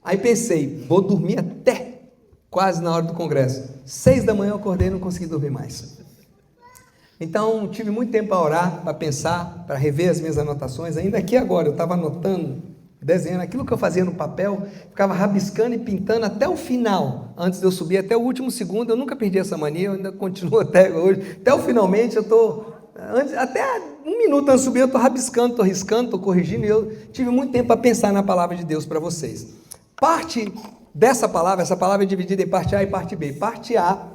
Aí pensei, vou dormir até quase na hora do congresso. 6 da manhã eu acordei e não consegui dormir mais. Então, tive muito tempo para orar, para pensar, para rever as minhas anotações. Ainda aqui agora, eu estava anotando, desenhando aquilo que eu fazia no papel, ficava rabiscando e pintando até o final, antes de eu subir, até o último segundo. Eu nunca perdi essa mania, eu ainda continuo até hoje. Até o finalmente, eu estou... até 1 minuto antes de subir, eu estou rabiscando, estou riscando, estou corrigindo, e eu tive muito tempo para pensar na palavra de Deus para vocês. Parte dessa palavra, essa palavra é dividida em parte A e parte B. Parte A,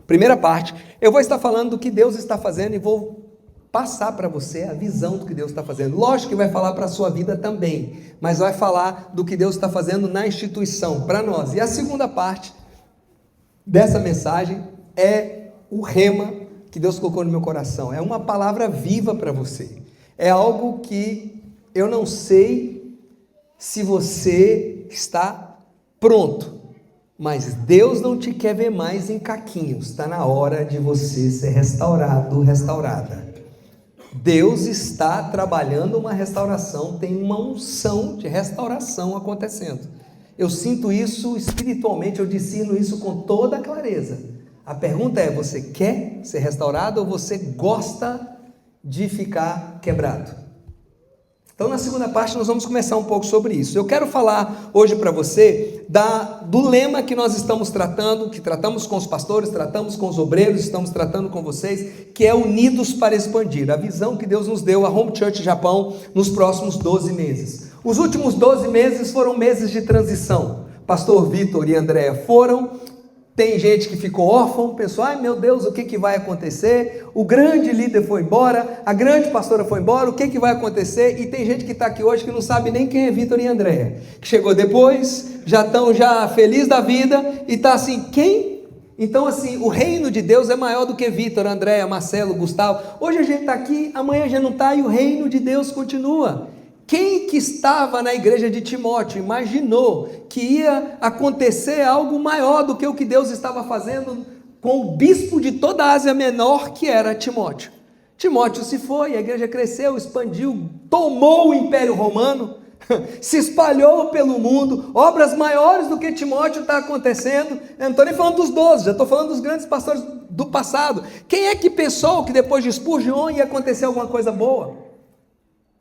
primeira parte, eu vou estar falando do que Deus está fazendo e vou passar para você a visão do que Deus está fazendo. Lógico que vai falar para a sua vida também, mas vai falar do que Deus está fazendo na instituição, para nós. E a segunda parte dessa mensagem é o rema que Deus colocou no meu coração. É uma palavra viva para você. É algo que eu não sei se você está pronto, mas Deus não te quer ver mais em caquinhos. Está na hora de você ser restaurado, restaurada. Deus está trabalhando uma restauração, tem uma unção de restauração acontecendo. Eu sinto isso espiritualmente, eu discerno isso com toda clareza. A pergunta é, você quer ser restaurado ou você gosta de ficar quebrado? Então, na segunda parte, nós vamos começar um pouco sobre isso. Eu quero falar hoje para você do lema que nós estamos tratando, que tratamos com os pastores, tratamos com os obreiros, estamos tratando com vocês, que é Unidos para Expandir, a visão que Deus nos deu, a Home Church Japão, nos próximos 12 meses. Os últimos 12 meses foram meses de transição. Pastor Vitor e Andréa foram. Tem gente que ficou órfão, pensou, ai meu Deus, o que vai acontecer? O grande líder foi embora, a grande pastora foi embora, o que vai acontecer? E tem gente que está aqui hoje que não sabe nem quem é Vitor e Andréa, que chegou depois, já estão feliz da vida, e está assim, quem? Então assim, o reino de Deus é maior do que Vitor, Andréa, Marcelo, Gustavo. Hoje a gente está aqui, amanhã já não está, e o reino de Deus continua. Quem que estava na igreja de Timóteo imaginou que ia acontecer algo maior do que o que Deus estava fazendo com o bispo de toda a Ásia Menor, que era Timóteo? Timóteo se foi, a igreja cresceu, expandiu, tomou o Império Romano, se espalhou pelo mundo, obras maiores do que Timóteo está acontecendo. Eu não estou nem falando dos 12, já estou falando dos grandes pastores do passado. Quem é que pensou que depois de Spurgeon ia acontecer alguma coisa boa?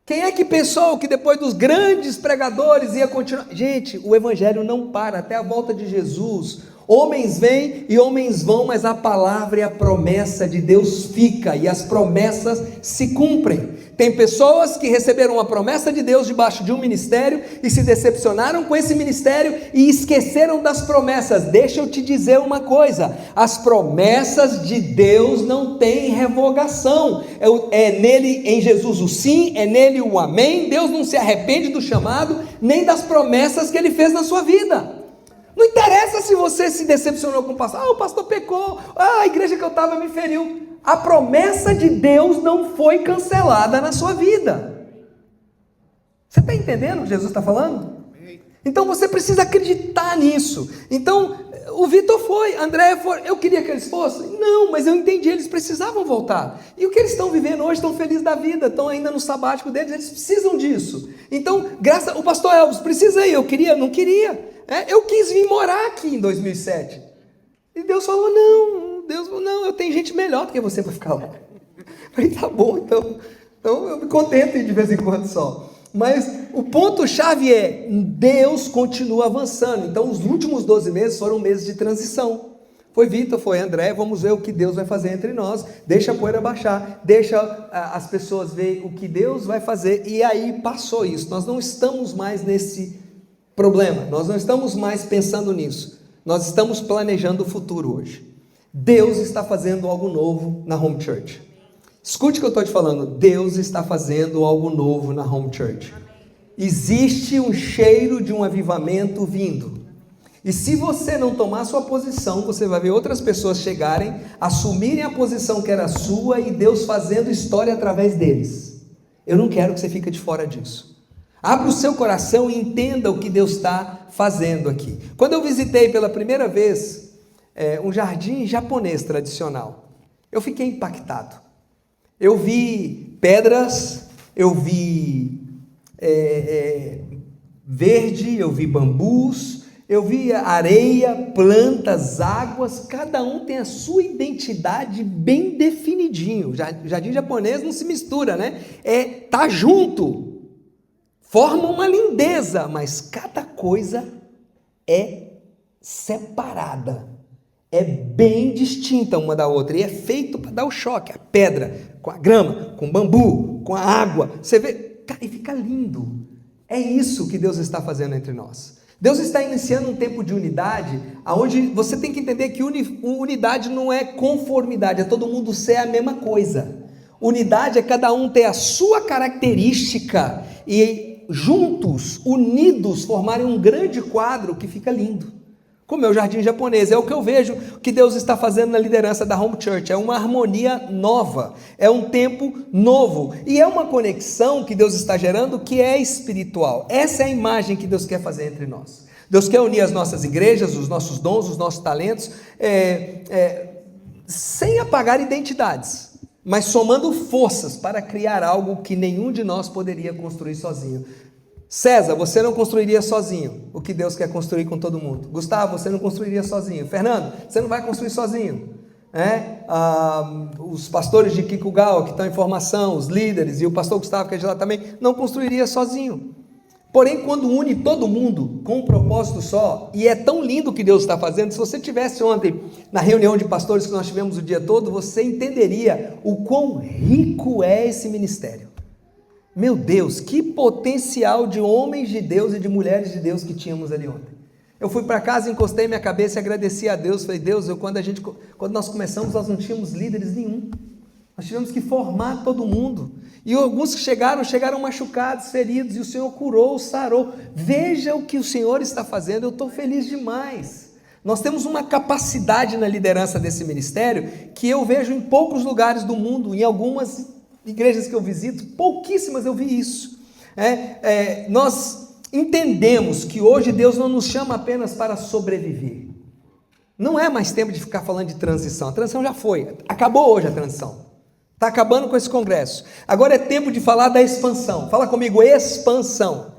Quem é que pensou que depois dos grandes pregadores ia continuar? Gente, o evangelho não para, até a volta de Jesus. Homens vêm e homens vão, mas a palavra e a promessa de Deus fica, e as promessas se cumprem. Tem pessoas que receberam uma promessa de Deus debaixo de um ministério e se decepcionaram com esse ministério e esqueceram das promessas. Deixa eu te dizer uma coisa, as promessas de Deus não têm revogação. É nele, em Jesus, o sim, é nele o amém. Deus não se arrepende do chamado, nem das promessas que Ele fez na sua vida. Não interessa se você se decepcionou com o pastor, o pastor pecou, a igreja que eu estava me feriu. A promessa de Deus não foi cancelada na sua vida. Você está entendendo o que Jesus está falando? Então você precisa acreditar nisso. Então, o Vitor foi, André foi, eu queria que eles fossem? Não, mas eu entendi, eles precisavam voltar. E o que eles estão vivendo hoje, estão felizes da vida, estão ainda no sabático deles, eles precisam disso. Então, o pastor Elvis precisa ir, eu queria, não queria. Eu quis vir morar aqui em 2007. E Deus falou, não, eu tenho gente melhor do que você para ficar lá. Eu falei, tá bom, então eu me contento de vez em quando só. Mas o ponto-chave é, Deus continua avançando. Então os últimos 12 meses foram meses de transição. Foi Vitor, foi André, vamos ver o que Deus vai fazer entre nós. Deixa a poeira baixar, deixa as pessoas ver o que Deus vai fazer. E aí passou isso, nós não estamos mais nesse problema, nós não estamos mais pensando nisso. Nós estamos planejando o futuro hoje. Deus está fazendo algo novo na Home Church. Escute o que eu estou te falando. Deus está fazendo algo novo na Home Church. Existe um cheiro de um avivamento vindo. E se você não tomar sua posição, você vai ver outras pessoas chegarem, assumirem a posição que era sua e Deus fazendo história através deles. Eu não quero que você fique de fora disso. Abra o seu coração e entenda o que Deus está fazendo aqui. Quando eu visitei pela primeira vez um jardim japonês tradicional, eu fiquei impactado. Eu vi pedras, eu vi verde, eu vi bambus, eu vi areia, plantas, águas, cada um tem a sua identidade bem definidinho. O jardim japonês não se mistura, né? Tá junto, forma uma lindeza, mas cada coisa é separada, é bem distinta uma da outra, e é feito para dar o choque, a pedra, com a grama, com o bambu, com a água, você vê, e fica lindo. É isso que Deus está fazendo entre nós. Deus está iniciando um tempo de unidade, onde você tem que entender que unidade não é conformidade, é todo mundo ser a mesma coisa. Unidade é cada um ter a sua característica e juntos, unidos, formarem um grande quadro que fica lindo. Como é o jardim japonês, é o que eu vejo que Deus está fazendo na liderança da Home Church, é uma harmonia nova, é um tempo novo, e é uma conexão que Deus está gerando que é espiritual. Essa é a imagem que Deus quer fazer entre nós. Deus quer unir as nossas igrejas, os nossos dons, os nossos talentos, sem apagar identidades, mas somando forças para criar algo que nenhum de nós poderia construir sozinho. César, você não construiria sozinho o que Deus quer construir com todo mundo. Gustavo, você não construiria sozinho. Fernando, você não vai construir sozinho. Os pastores de Kikugawa que estão em formação, os líderes, e o pastor Gustavo que é de lá também, não construiria sozinho. Porém, quando une todo mundo com um propósito só, e é tão lindo o que Deus está fazendo, se você tivesse ontem na reunião de pastores que nós tivemos o dia todo, você entenderia o quão rico é esse ministério. Meu Deus, que potencial de homens de Deus e de mulheres de Deus que tínhamos ali ontem. Eu fui para casa, encostei minha cabeça e agradeci a Deus. Falei, Deus, quando nós começamos, nós não tínhamos líderes nenhum. Nós tivemos que formar todo mundo. E alguns que chegaram machucados, feridos, e o Senhor curou, sarou. Veja o que o Senhor está fazendo, eu estou feliz demais. Nós temos uma capacidade na liderança desse ministério que eu vejo em poucos lugares do mundo, em algumas igrejas que eu visito, pouquíssimas eu vi isso. Nós entendemos que hoje Deus não nos chama apenas para sobreviver. Não é mais tempo de ficar falando de transição. A transição já foi, acabou hoje a transição. Está acabando com esse congresso. Agora é tempo de falar da expansão. Fala comigo, expansão.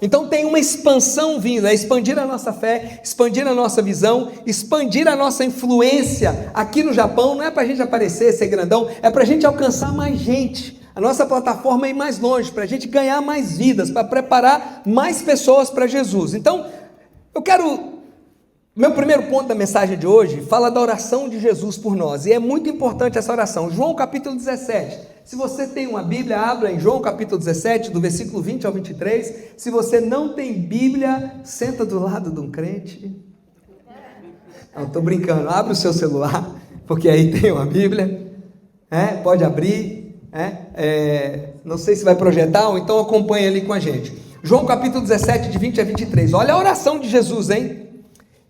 Então tem uma expansão vindo, é expandir a nossa fé, expandir a nossa visão, expandir a nossa influência aqui no Japão. Não é para a gente aparecer, ser grandão, é para a gente alcançar mais gente. A nossa plataforma é ir mais longe, para a gente ganhar mais vidas, para preparar mais pessoas para Jesus. Então, meu primeiro ponto da mensagem de hoje fala da oração de Jesus por nós, e é muito importante essa oração. João capítulo 17, se você tem uma Bíblia, abra em João capítulo 17, do versículo 20 ao 23, se você não tem Bíblia, senta do lado de um crente, não, estou brincando, abre o seu celular, porque aí tem uma Bíblia, pode abrir, não sei se vai projetar, ou então acompanha ali com a gente. João capítulo 17, de 20 a 23, olha a oração de Jesus, hein?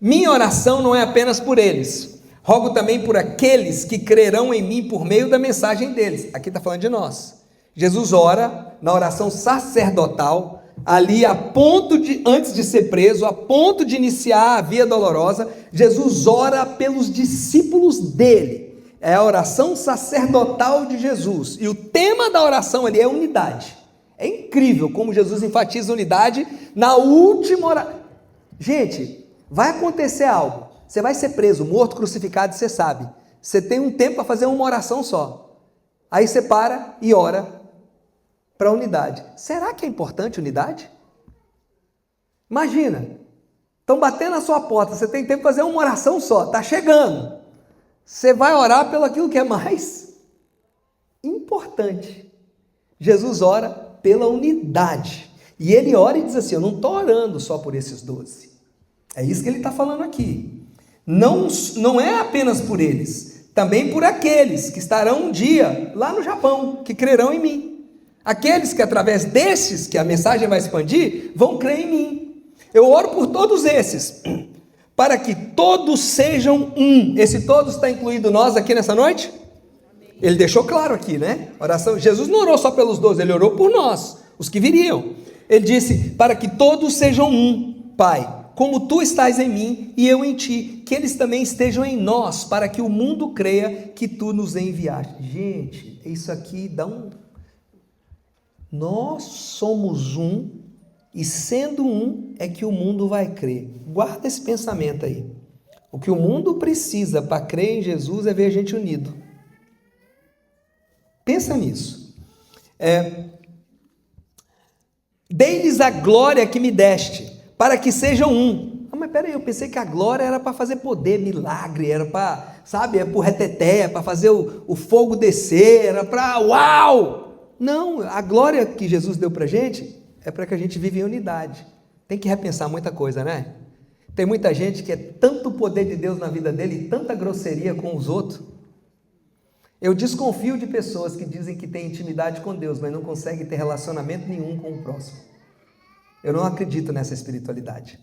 Minha oração não é apenas por eles, rogo também por aqueles que crerão em mim por meio da mensagem deles. Aqui está falando de nós. Jesus ora na oração sacerdotal, ali antes de ser preso, a ponto de iniciar a via dolorosa, Jesus ora pelos discípulos dele. É a oração sacerdotal de Jesus, e o tema da oração ali é unidade. É incrível como Jesus enfatiza unidade na última oração. Gente, vai acontecer algo, você vai ser preso, morto, crucificado, você sabe, você tem um tempo para fazer uma oração só, aí você para e ora para a unidade. Será que é importante unidade? Imagina, estão batendo na sua porta, você tem tempo para fazer uma oração só, está chegando, você vai orar pelo aquilo que é mais importante. Jesus ora pela unidade, e ele ora e diz assim, eu não estou orando só por esses 12, é isso que ele está falando aqui. Não é apenas por eles, também por aqueles que estarão um dia lá no Japão, que crerão em mim. Aqueles que através desses, que a mensagem vai expandir, vão crer em mim. Eu oro por todos esses, para que todos sejam um. Esse todos está incluído nós aqui nessa noite? Ele deixou claro aqui, né? Oração. Jesus não orou só pelos 12, ele orou por nós, os que viriam. Ele disse, para que todos sejam um, Pai, como tu estás em mim e eu em ti, que eles também estejam em nós, para que o mundo creia que tu nos enviaste. Gente, isso aqui dá Nós somos um e sendo um é que o mundo vai crer. Guarda esse pensamento aí. O que o mundo precisa para crer em Jesus é ver a gente unido. Pensa nisso. Dei-lhes a glória que me deste, para que sejam um. Ah, mas peraí, eu pensei que a glória era para fazer poder, milagre, era para, sabe, é para o reteté, para fazer o fogo descer, era para uau! Não, a glória que Jesus deu para a gente é para que a gente viva em unidade. Tem que repensar muita coisa, né? Tem muita gente que é tanto poder de Deus na vida dele e tanta grosseria com os outros. Eu desconfio de pessoas que dizem que têm intimidade com Deus, mas não conseguem ter relacionamento nenhum com o próximo. Eu não acredito nessa espiritualidade.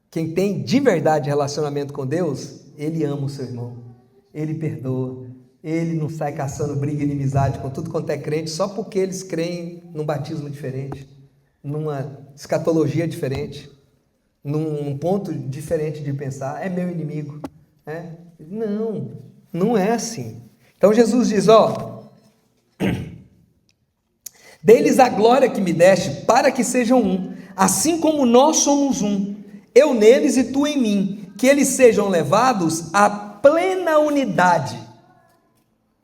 Quem tem de verdade relacionamento com Deus, ele ama o seu irmão, ele perdoa, ele não sai caçando briga e inimizade com tudo quanto é crente só porque eles creem num batismo diferente, numa escatologia diferente, num ponto diferente de pensar. É meu inimigo. Não, não é assim. Então Jesus diz, dei-lhes a glória que me deste, para que sejam um, assim como nós somos um, eu neles e tu em mim, que eles sejam levados à plena unidade,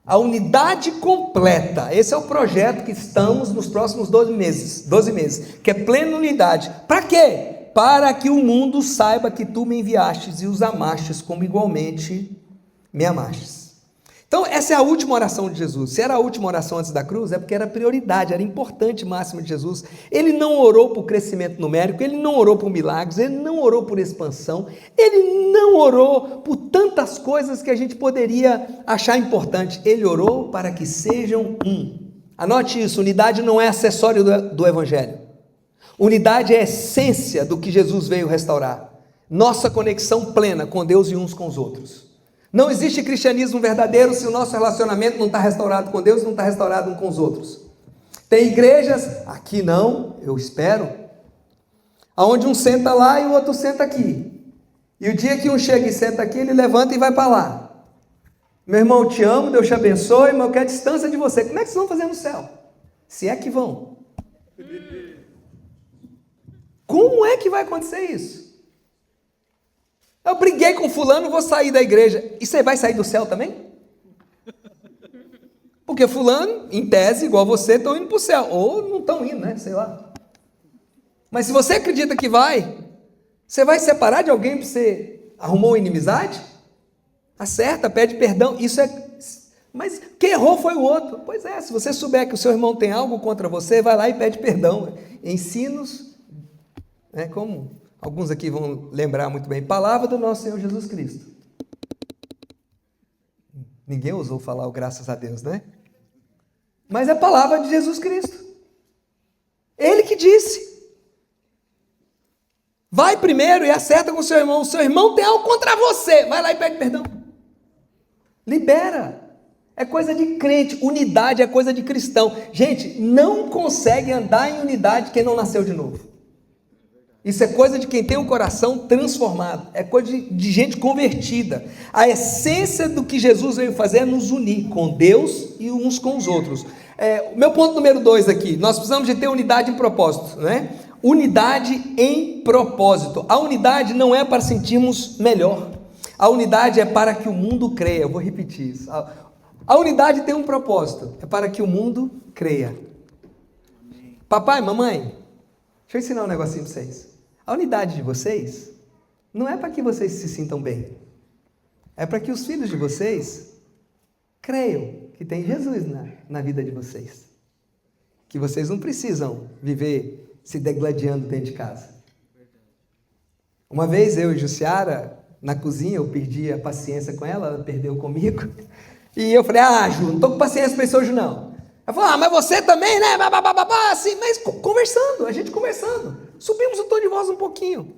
a unidade completa. Esse é o projeto que estamos nos próximos 12 meses, que é plena unidade. Para quê? Para que o mundo saiba que tu me enviastes e os amastes como igualmente me amastes. Então, essa é a última oração de Jesus. Se era a última oração antes da cruz, é porque era prioridade, era importante máxima de Jesus. Ele não orou por crescimento numérico, ele não orou por milagres, ele não orou por expansão, ele não orou por tantas coisas que a gente poderia achar importante. Ele orou para que sejam um. Anote isso, unidade não é acessório do Evangelho. Unidade é a essência do que Jesus veio restaurar. Nossa conexão plena com Deus e uns com os outros. Não existe cristianismo verdadeiro se o nosso relacionamento não está restaurado com Deus e não está restaurado uns com os outros. Tem igrejas, aqui não, eu espero, onde um senta lá e o outro senta aqui. E o dia que um chega e senta aqui, ele levanta e vai para lá. Meu irmão, eu te amo, Deus te abençoe, mas eu quero distância de você. Como é que vocês vão fazer no céu? Se é que vão. Como é que vai acontecer isso? Eu briguei com fulano, vou sair da igreja. E você vai sair do céu também? Porque fulano, em tese, igual você, estão indo para o céu. Ou não estão indo, né? Sei lá. Mas se você acredita que vai, você vai separar de alguém porque você arrumou inimizade? Acerta, pede perdão. Isso é... Mas quem errou foi o outro. Pois é, se você souber que o seu irmão tem algo contra você, vai lá e pede perdão. Ensinos, como... Alguns aqui vão lembrar muito bem. Palavra do nosso Senhor Jesus Cristo. Ninguém ousou falar o graças a Deus, né? Mas é a palavra de Jesus Cristo. Ele que disse. Vai primeiro e acerta com o seu irmão. O seu irmão tem algo contra você. Vai lá e pede perdão. Libera. É coisa de crente. Unidade é coisa de cristão. Gente, não consegue andar em unidade quem não nasceu de novo. Isso é coisa de quem tem um coração transformado, é coisa de gente convertida. A essência do que Jesus veio fazer é nos unir com Deus e uns com os outros. Meu ponto número 2 aqui, nós precisamos de ter unidade em propósito, né? Unidade em propósito. A unidade não é para sentirmos melhor, a unidade é para que o mundo creia. Eu vou repetir isso. A unidade tem um propósito, é para que o mundo creia. Papai, mamãe, deixa eu ensinar um negocinho para vocês. A unidade de vocês não é para que vocês se sintam bem. É para que os filhos de vocês creiam que tem Jesus na vida de vocês. Que vocês não precisam viver se degladiando dentro de casa. Uma vez eu e Jussiara, na cozinha, eu perdi a paciência com ela, ela perdeu comigo. E eu falei, Ju, não estou com paciência para isso hoje não. Ela falou, mas você também, né? Assim, mas conversando, a gente conversando. Subimos o tom de voz um pouquinho.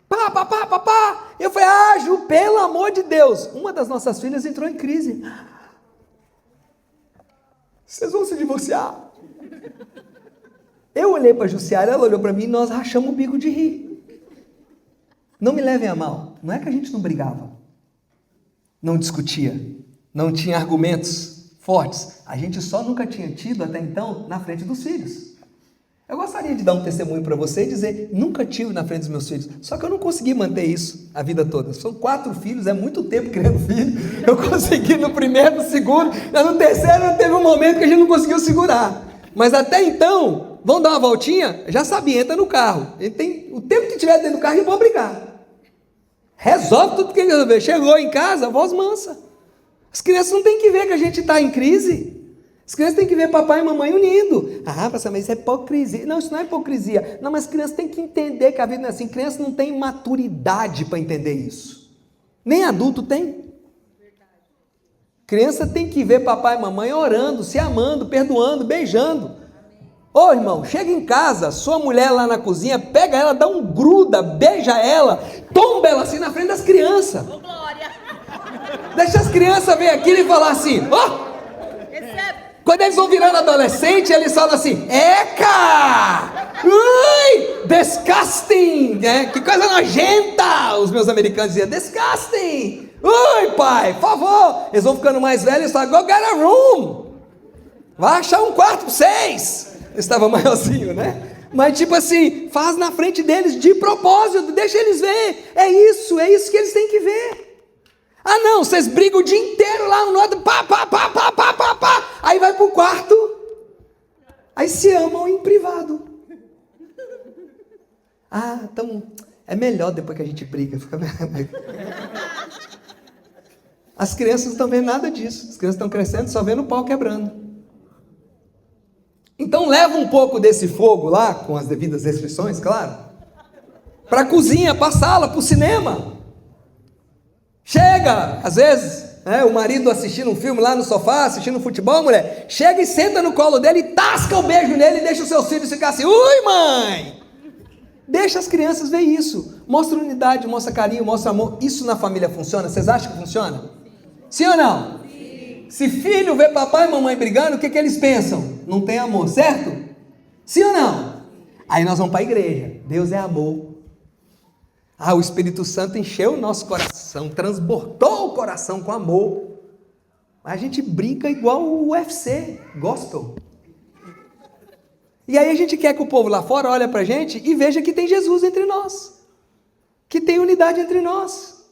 Pá. Eu falei, Ju, pelo amor de Deus. Uma das nossas filhas entrou em crise. Vocês vão se divorciar. Eu olhei para a Jussiara, ela olhou para mim e nós rachamos o bico de rir. Não me levem a mal. Não é que a gente não brigava. Não discutia. Não tinha argumentos fortes. A gente só nunca tinha tido até então na frente dos filhos. Eu gostaria de dar um testemunho para você e dizer, nunca tive na frente dos meus filhos, só que eu não consegui manter isso a vida toda. São 4 filhos, é muito tempo criando filho. Eu consegui no primeiro, no segundo, no terceiro teve um momento que a gente não conseguiu segurar. Mas até então, vamos dar uma voltinha? Já sabia, entra no carro. Ele tem, o tempo que tiver dentro do carro, ele pode brigar. Resolve tudo que ele resolver. Chegou em casa, voz mansa. As crianças não têm que ver que a gente está em crise. As crianças têm que ver papai e mamãe unindo. Ah, pastor, mas isso é hipocrisia. Não, isso não é hipocrisia. Não, mas as crianças têm que entender que a vida não é assim. Criança não tem maturidade para entender isso. Nem adulto tem. Criança tem que ver papai e mamãe orando, se amando, perdoando, beijando. Ô irmão, chega em casa, sua mulher lá na cozinha, pega ela, dá um gruda, beija ela, tomba ela assim na frente das crianças. Ô, glória! Deixa as crianças ver aquilo e falar assim, ó. Quando eles vão virando adolescente, eles falam assim, eca! Ui! Disgusting! Que coisa nojenta! Os meus americanos diziam, disgusting! Ui, pai, por favor! Eles vão ficando mais velhos e falam, go get a room! Vai achar um quarto para vocês! Eu estava maiorzinho, né? Mas tipo assim, faz na frente deles de propósito, deixa eles ver. É isso que eles têm que ver. Ah não, vocês brigam o dia inteiro lá, um no outro, pá. Aí vai pro quarto, aí se amam em privado. Ah, então é melhor depois que a gente briga. As crianças não estão vendo nada disso. As crianças estão crescendo só vendo o pau quebrando. Então leva um pouco desse fogo lá, com as devidas restrições, claro, para a cozinha, para a sala, para o cinema. Chega, às vezes, o marido assistindo um filme lá no sofá, assistindo futebol, mulher, chega e senta no colo dele e tasca o beijo nele e deixa os seus filhos ficar assim, ui mãe! Deixa as crianças ver isso, mostra unidade, mostra carinho, mostra amor. Isso na família funciona? Vocês acham que funciona? Sim ou não? Sim. Se filho vê papai e mamãe brigando, o que eles pensam? Não tem amor, certo? Sim ou não? Aí nós vamos para a igreja, Deus é amor. Ah, o Espírito Santo encheu o nosso coração, transbordou o coração com amor. Mas a gente brinca igual o UFC, gospel. E aí a gente quer que o povo lá fora olhe para a gente e veja que tem Jesus entre nós. Que tem unidade entre nós.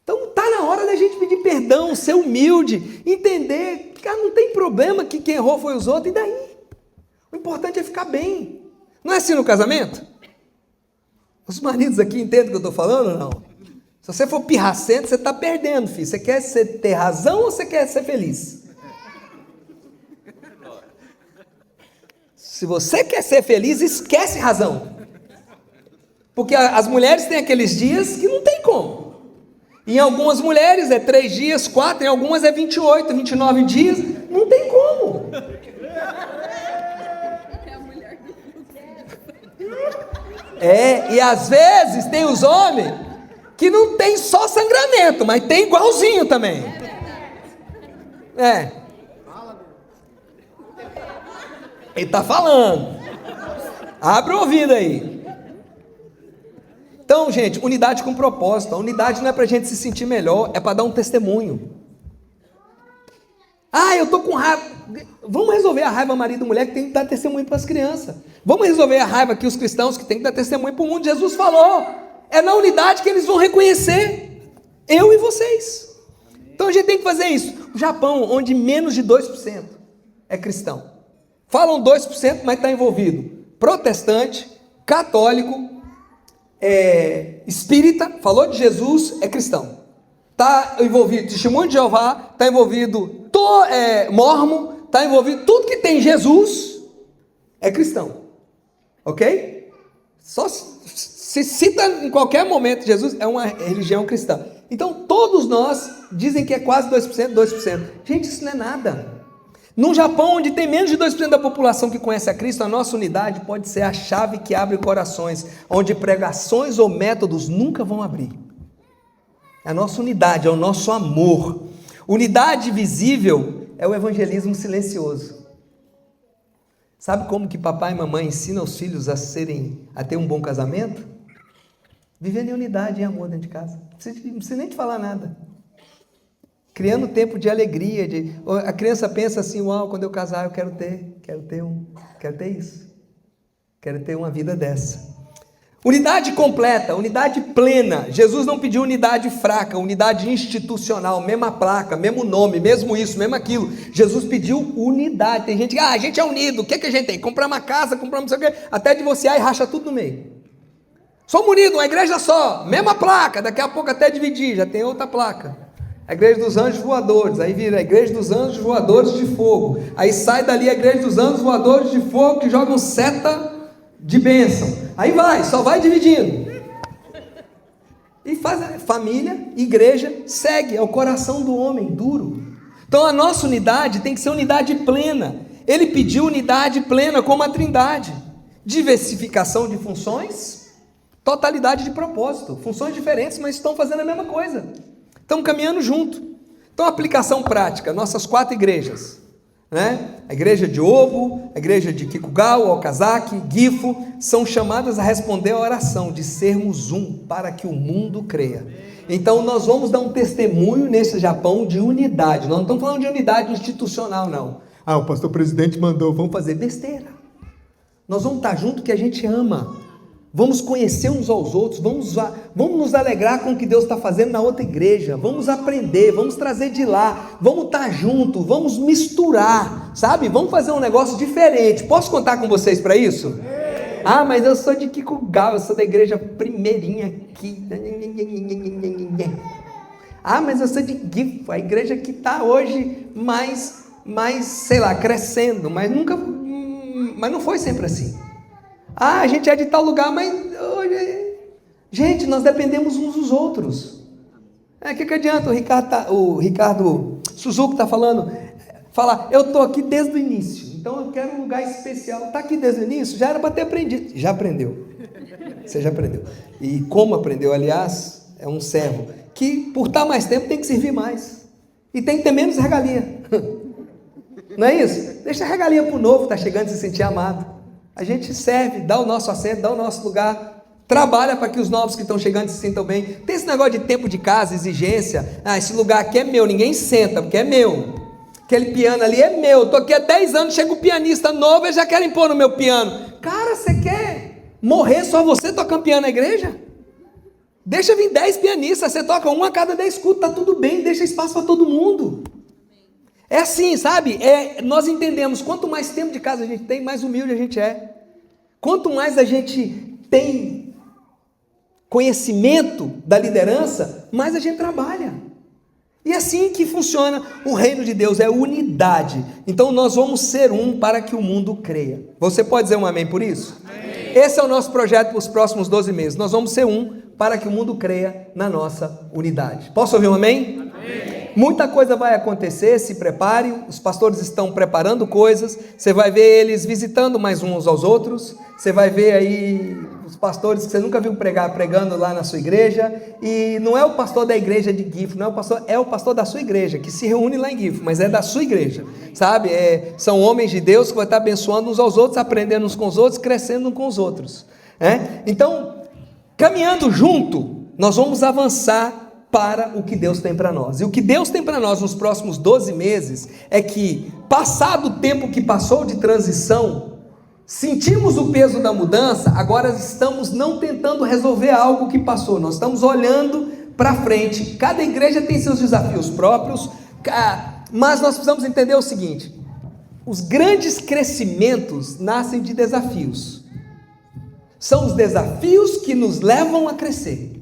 Então está na hora da gente pedir perdão, ser humilde, entender que não tem problema que quem errou foi os outros, e daí? O importante é ficar bem. Não é assim no casamento? Os maridos aqui entendem o que eu estou falando ou não? Se você for pirracento, você está perdendo, filho. Você quer ter razão ou você quer ser feliz? Se você quer ser feliz, esquece razão. Porque as mulheres têm aqueles dias que não tem como. Em algumas mulheres é 3 dias, 4, em algumas é 28, 29 dias. Não tem como. E às vezes tem os homens que não tem só sangramento, mas tem igualzinho também. Ele está falando. Abre o ouvido aí. Então, gente, unidade com propósito. A unidade não é para a gente se sentir melhor, é para dar um testemunho. Ah, eu estou com raiva. Vamos resolver a raiva marido e mulher que tem que dar testemunho para as crianças. Vamos resolver a raiva aqui os cristãos que tem que dar testemunho para o mundo. Jesus falou. É na unidade que eles vão reconhecer eu e vocês. Então a gente tem que fazer isso. O Japão, onde menos de 2% é cristão. Falam 2%, mas está envolvido protestante, católico, espírita, falou de Jesus, é cristão. Está envolvido testemunho de Jeová, está envolvido mormon, está envolvido tudo que tem Jesus, é cristão. Ok? Só se cita em qualquer momento Jesus, é uma religião cristã. Então todos nós dizem que é quase 2%, 2%. Gente, isso não é nada. No Japão, onde tem menos de 2% da população que conhece a Cristo, a nossa unidade pode ser a chave que abre corações, onde pregações ou métodos nunca vão abrir. É a nossa unidade, é o nosso amor. Unidade visível é o evangelismo silencioso. Sabe como que papai e mamãe ensinam os filhos a ter um bom casamento? Vivendo em unidade e amor dentro de casa. Não precisa nem te falar nada. Criando tempo de alegria. A criança pensa assim, uau, quando eu casar eu quero ter quero ter isso. Quero ter uma vida dessa. Unidade completa, unidade plena. Jesus não pediu unidade fraca, unidade institucional, mesma placa, mesmo nome, mesmo isso, mesmo aquilo. Jesus pediu unidade. Tem gente que, a gente é unido, o que a gente tem? Comprar uma casa, comprar não sei o quê, até divorciar e racha tudo no meio. Somos unidos, uma igreja só, mesma placa, daqui a pouco até dividir, já tem outra placa. A igreja dos anjos voadores, aí vira a igreja dos anjos voadores de fogo. Aí sai dali a igreja dos anjos voadores de fogo que jogam seta de bênção. Aí só vai dividindo. E faz família, igreja, segue, é o coração do homem, duro. Então a nossa unidade tem que ser unidade plena. Ele pediu unidade plena como a Trindade. Diversificação de funções, totalidade de propósito. Funções diferentes, mas estão fazendo a mesma coisa. Estão caminhando junto. Então aplicação prática, nossas 4 igrejas. A igreja de Ovo, a igreja de Kikugawa, Okazaki, Gifu, são chamadas a responder a oração de sermos um para que o mundo creia. Então nós vamos dar um testemunho nesse Japão de unidade. Nós não estamos falando de unidade institucional, não. O pastor presidente mandou, vamos fazer besteira. Nós vamos estar junto que a gente ama. Vamos conhecer uns aos outros, vamos nos alegrar com o que Deus está fazendo na outra igreja, vamos aprender, vamos trazer de lá, vamos estar junto, vamos misturar, sabe? Vamos fazer um negócio diferente. Posso contar com vocês para isso? Mas eu sou de Kikugawa, eu sou da igreja primeirinha aqui. Mas eu sou de Gifu, a igreja que está hoje mais, sei lá, crescendo, mas não foi sempre assim. A gente é de tal lugar, mas gente, nós dependemos uns dos outros. O que adianta o Ricardo Suzuki está falando? Fala, eu estou aqui desde o início, então eu quero um lugar especial. Está aqui desde o início? Já era para ter aprendido. Já aprendeu. Você já aprendeu. E como aprendeu, aliás, é um servo que por estar mais tempo tem que servir mais. E tem que ter menos regalia. Não é isso? Deixa a regalia para o novo que está chegando e se sentir amado. A gente serve, dá o nosso assento, dá o nosso lugar, trabalha para que os novos que estão chegando se sintam bem. Tem esse negócio de tempo de casa, exigência. Esse lugar aqui é meu, ninguém senta, porque é meu. Aquele piano ali é meu, estou aqui há 10 anos, chega um pianista novo, eles já querem pôr no meu piano. Cara, você quer morrer só você tocando piano na igreja? Deixa vir 10 pianistas, você toca um a cada 10 cultos, está tudo bem, deixa espaço para todo mundo. É assim, sabe? Nós entendemos, quanto mais tempo de casa a gente tem, mais humilde a gente é. Quanto mais a gente tem conhecimento da liderança, mais a gente trabalha. E é assim que funciona o reino de Deus, é unidade. Então nós vamos ser um para que o mundo creia. Você pode dizer um amém por isso? Amém. Esse é o nosso projeto para os próximos 12 meses. Nós vamos ser um para que o mundo creia na nossa unidade. Posso ouvir um amém? Amém. Muita coisa vai acontecer, se prepare, os pastores estão preparando coisas, você vai ver eles visitando mais uns aos outros, você vai ver aí os pastores que você nunca viu pregar, pregando lá na sua igreja, e não é o pastor da igreja de Gifu, não é o pastor da sua igreja, que se reúne lá em Gifu, mas é da sua igreja, sabe? São homens de Deus que vão estar abençoando uns aos outros, aprendendo uns com os outros, crescendo uns com os outros. Então, caminhando junto, nós vamos avançar para o que Deus tem para nós. E o que Deus tem para nós nos próximos 12 meses é que, passado o tempo que passou de transição, sentimos o peso da mudança, agora estamos não tentando resolver algo que passou, nós estamos olhando para frente. Cada igreja tem seus desafios próprios, mas nós precisamos entender o seguinte: os grandes crescimentos nascem de desafios. São os desafios que nos levam a crescer.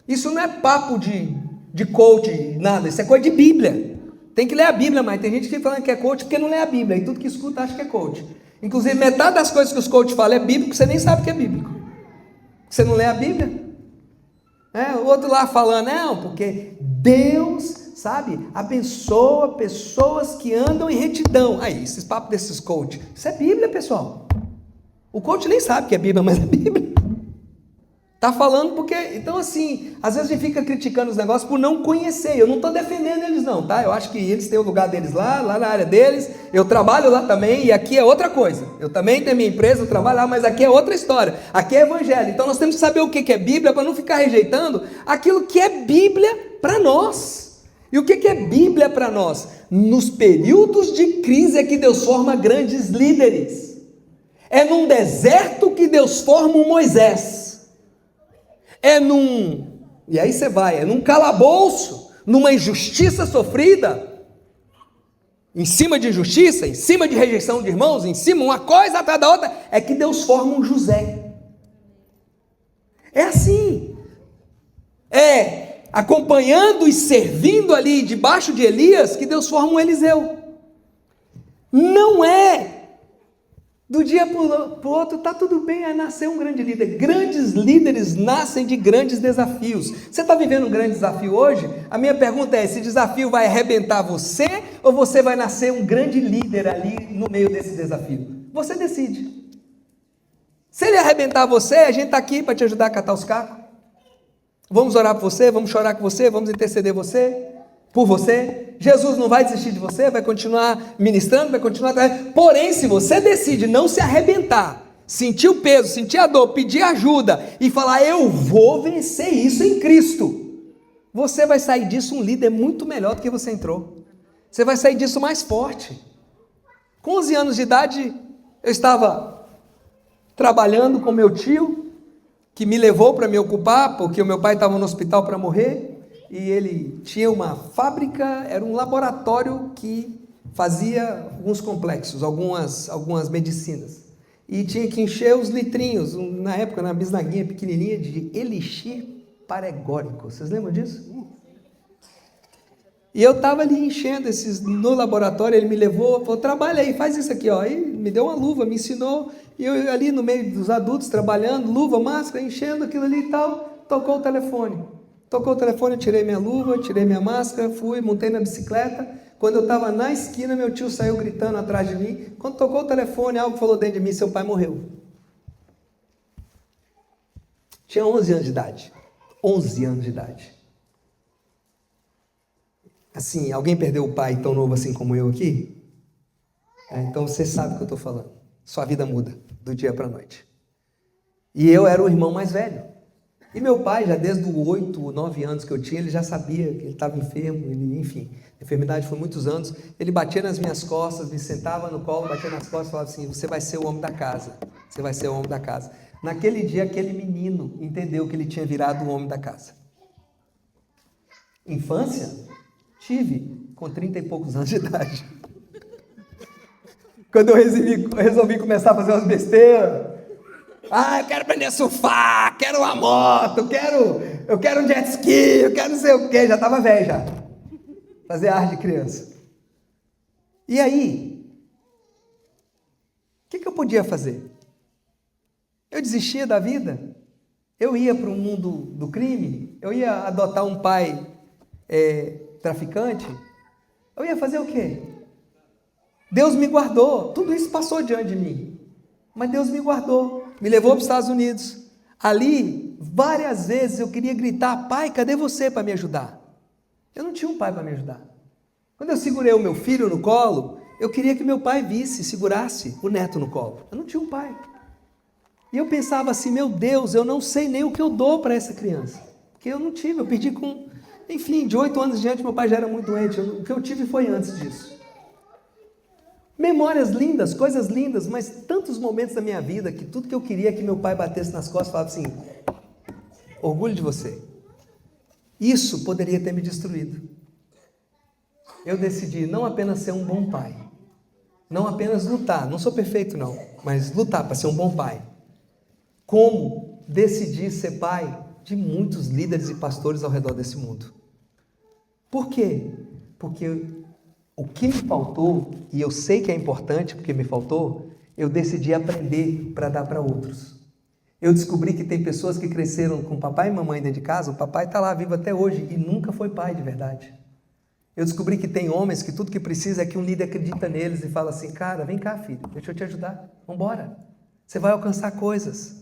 Isso não é papo de coach, nada, isso é coisa de Bíblia. Tem que ler a Bíblia, mas tem gente que fala que é coach porque não lê a Bíblia, e tudo que escuta acha que é coach. Inclusive, metade das coisas que os coaches falam é bíblico, você nem sabe que é bíblico. Você não lê a Bíblia? O outro lá falando, não, porque Deus, sabe, abençoa pessoas que andam em retidão. Aí, esses papos desses coaches, isso é Bíblia, pessoal. O coach nem sabe que é Bíblia, mas é Bíblia. Está falando porque, então assim, às vezes a gente fica criticando os negócios por não conhecer. Eu não estou defendendo eles não, tá? Eu acho que eles têm o lugar deles lá na área deles, eu trabalho lá também, e aqui é outra coisa. Eu também tenho minha empresa, eu trabalho lá, mas aqui é outra história, aqui é evangelho. Então nós temos que saber o que é Bíblia, para não ficar rejeitando aquilo que é Bíblia para nós. E o que é Bíblia para nós? Nos períodos de crise é que Deus forma grandes líderes. É num deserto que Deus forma um Moisés. E aí você vai, é num calabouço, numa injustiça sofrida, em cima de injustiça, em cima de rejeição de irmãos, em cima uma coisa atrás da outra, é que Deus forma um José. É assim. É acompanhando e servindo ali debaixo de Elias que Deus forma um Eliseu. Não é do dia para o outro, está tudo bem, aí nasceu um grande líder. Grandes líderes nascem de grandes desafios. Você está vivendo um grande desafio hoje? A minha pergunta é, esse desafio vai arrebentar você, ou você vai nascer um grande líder ali no meio desse desafio? Você decide. Se ele arrebentar você, a gente está aqui para te ajudar a catar os cacos. Vamos orar por você, vamos chorar com você, vamos interceder por você. Jesus não vai desistir de você, vai continuar ministrando, vai continuar. Porém, se você decide não se arrebentar, sentir o peso, sentir a dor, pedir ajuda e falar, eu vou vencer isso em Cristo, você vai sair disso um líder muito melhor do que você entrou. Você vai sair disso mais forte. Com 11 anos de idade, eu estava trabalhando com meu tio, que me levou para me ocupar, porque o meu pai estava no hospital para morrer, e ele tinha uma fábrica, era um laboratório que fazia alguns complexos, algumas medicinas, e tinha que encher os litrinhos, na época, na bisnaguinha pequenininha, de elixir paregórico. Vocês lembram disso? E eu estava ali enchendo esses no laboratório, ele me levou, falou, trabalha aí, faz isso aqui, ó. Aí me deu uma luva, me ensinou, e eu ali no meio dos adultos, trabalhando, luva, máscara, enchendo aquilo ali e tal, tocou o telefone, eu tirei minha luva, tirei minha máscara, fui, montei na bicicleta. Quando eu estava na esquina, meu tio saiu gritando atrás de mim, quando tocou o telefone, algo falou dentro de mim, seu pai morreu. Tinha 11 anos de idade, 11 anos de idade. Assim, alguém perdeu o pai tão novo assim como eu aqui? Então você sabe o que eu estou falando. Sua vida muda do dia para a noite. E eu era o irmão mais velho. E meu pai, já desde os 8, 9 anos que eu tinha, ele já sabia que ele estava enfermo, enfim, a enfermidade foi muitos anos. Ele batia nas minhas costas, me sentava no colo, batia nas costas e falava assim, você vai ser o homem da casa, você vai ser o homem da casa. Naquele dia, aquele menino entendeu que ele tinha virado o homem da casa. Infância? Tive, com 30 e poucos anos de idade. Quando eu resolvi começar a fazer umas besteiras. Eu quero aprender a surfar, quero uma moto, eu quero um jet ski, eu quero não sei o quê. Já estava velho já. Fazer arte de criança. E aí, o que eu podia fazer? Eu desistia da vida? Eu ia para o mundo do crime? Eu ia adotar um pai traficante? Eu ia fazer o quê? Deus me guardou, tudo isso passou diante de mim, mas Deus me guardou, me levou para os Estados Unidos. Ali, várias vezes eu queria gritar, pai, cadê você para me ajudar? Eu não tinha um pai para me ajudar. Quando eu segurei o meu filho no colo, eu queria que meu pai segurasse o neto no colo. Eu não tinha um pai. E eu pensava assim, meu Deus, eu não sei nem o que eu dou para essa criança, porque eu não tive, eu perdi de 8 anos em diante, meu pai já era muito doente, o que eu tive foi antes disso. Memórias lindas, coisas lindas, mas tantos momentos da minha vida que tudo que eu queria é que meu pai batesse nas costas e falasse assim, orgulho de você. Isso poderia ter me destruído. Eu decidi não apenas ser um bom pai, não apenas lutar, não sou perfeito não, mas lutar para ser um bom pai. Como decidi ser pai de muitos líderes e pastores ao redor desse mundo. Por quê? Porque o que me faltou, e eu sei que é importante porque me faltou, eu decidi aprender para dar para outros. Eu descobri que tem pessoas que cresceram com papai e mamãe dentro de casa, o papai está lá vivo até hoje e nunca foi pai de verdade. Eu descobri que tem homens que tudo que precisa é que um líder acredita neles e fala assim, cara, vem cá filho, deixa eu te ajudar, vamos embora, você vai alcançar coisas.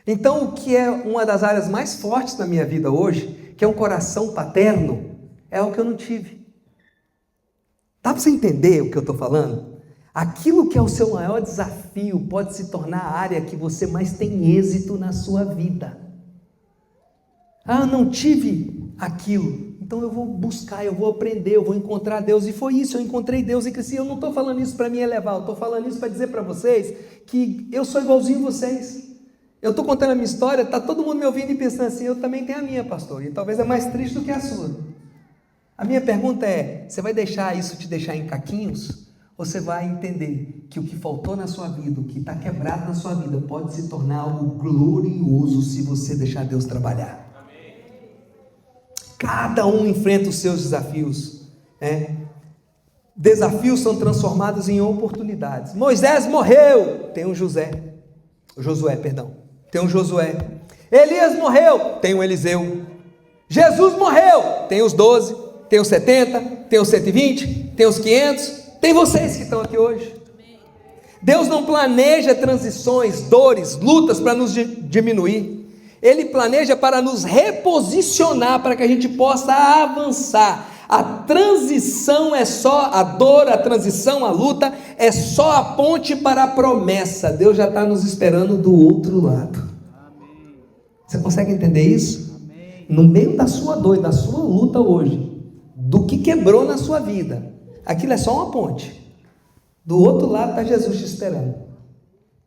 Então o que é uma das áreas mais fortes da minha vida hoje, que é um coração paterno, é o que eu não tive. Dá para você entender o que eu estou falando? Aquilo que é o seu maior desafio pode se tornar a área que você mais tem êxito na sua vida. Eu não tive aquilo. Então eu vou buscar, eu vou aprender, eu vou encontrar Deus. E foi isso, eu encontrei Deus e cresci. Eu não estou falando isso para me elevar, eu estou falando isso para dizer para vocês que eu sou igualzinho a vocês. Eu estou contando a minha história, está todo mundo me ouvindo e pensando assim, eu também tenho a minha, pastor, e talvez é mais triste do que a sua. A minha pergunta é, você vai deixar isso te deixar em caquinhos? Ou você vai entender que o que faltou na sua vida, o que está quebrado na sua vida, pode se tornar algo glorioso se você deixar Deus trabalhar? Cada um enfrenta os seus desafios. Desafios são transformados em oportunidades. Moisés morreu, tem um Josué. Tem um Josué. Elias morreu, tem um Eliseu. Jesus morreu, tem os 12, tem os 70, tem os 120, tem os 500, tem vocês que estão aqui hoje. Deus não planeja transições, dores, lutas para nos diminuir. Ele planeja para nos reposicionar, para que a gente possa avançar. A transição é só a dor, a transição, a luta, é só a ponte para a promessa. Deus já está nos esperando do outro lado. Amém. Você consegue entender isso? Amém. No meio da sua dor e da sua luta hoje, do que quebrou na sua vida, aquilo é só uma ponte. Do outro lado está Jesus te esperando.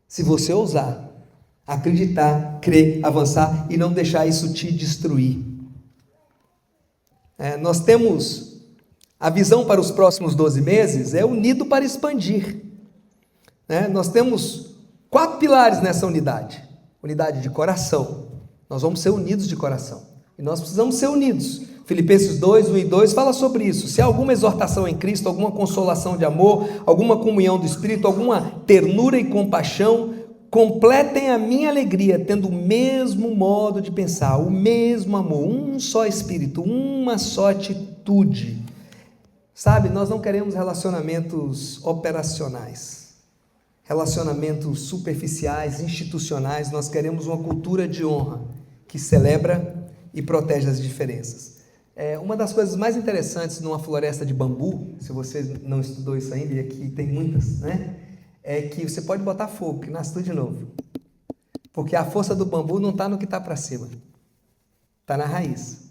Se você ousar, acreditar, crer, avançar e não deixar isso te destruir. Nós temos a visão para os próximos 12 meses, é unido para expandir. Nós temos 4 pilares nessa unidade. Unidade de coração. Nós vamos ser unidos de coração. E nós precisamos ser unidos. Filipenses 2, 1 e 2 fala sobre isso. Se há alguma exortação em Cristo, alguma consolação de amor, alguma comunhão do Espírito, alguma ternura e compaixão, completem a minha alegria, tendo o mesmo modo de pensar, o mesmo amor, um só Espírito, uma só atitude. Sabe, nós não queremos relacionamentos operacionais, relacionamentos superficiais, institucionais. Nós queremos uma cultura de honra, que celebra e protege as diferenças. Uma das coisas mais interessantes numa floresta de bambu, se você não estudou isso ainda, e aqui tem muitas, é que você pode botar fogo, que nasce tudo de novo. Porque a força do bambu não está no que está para cima, está na raiz.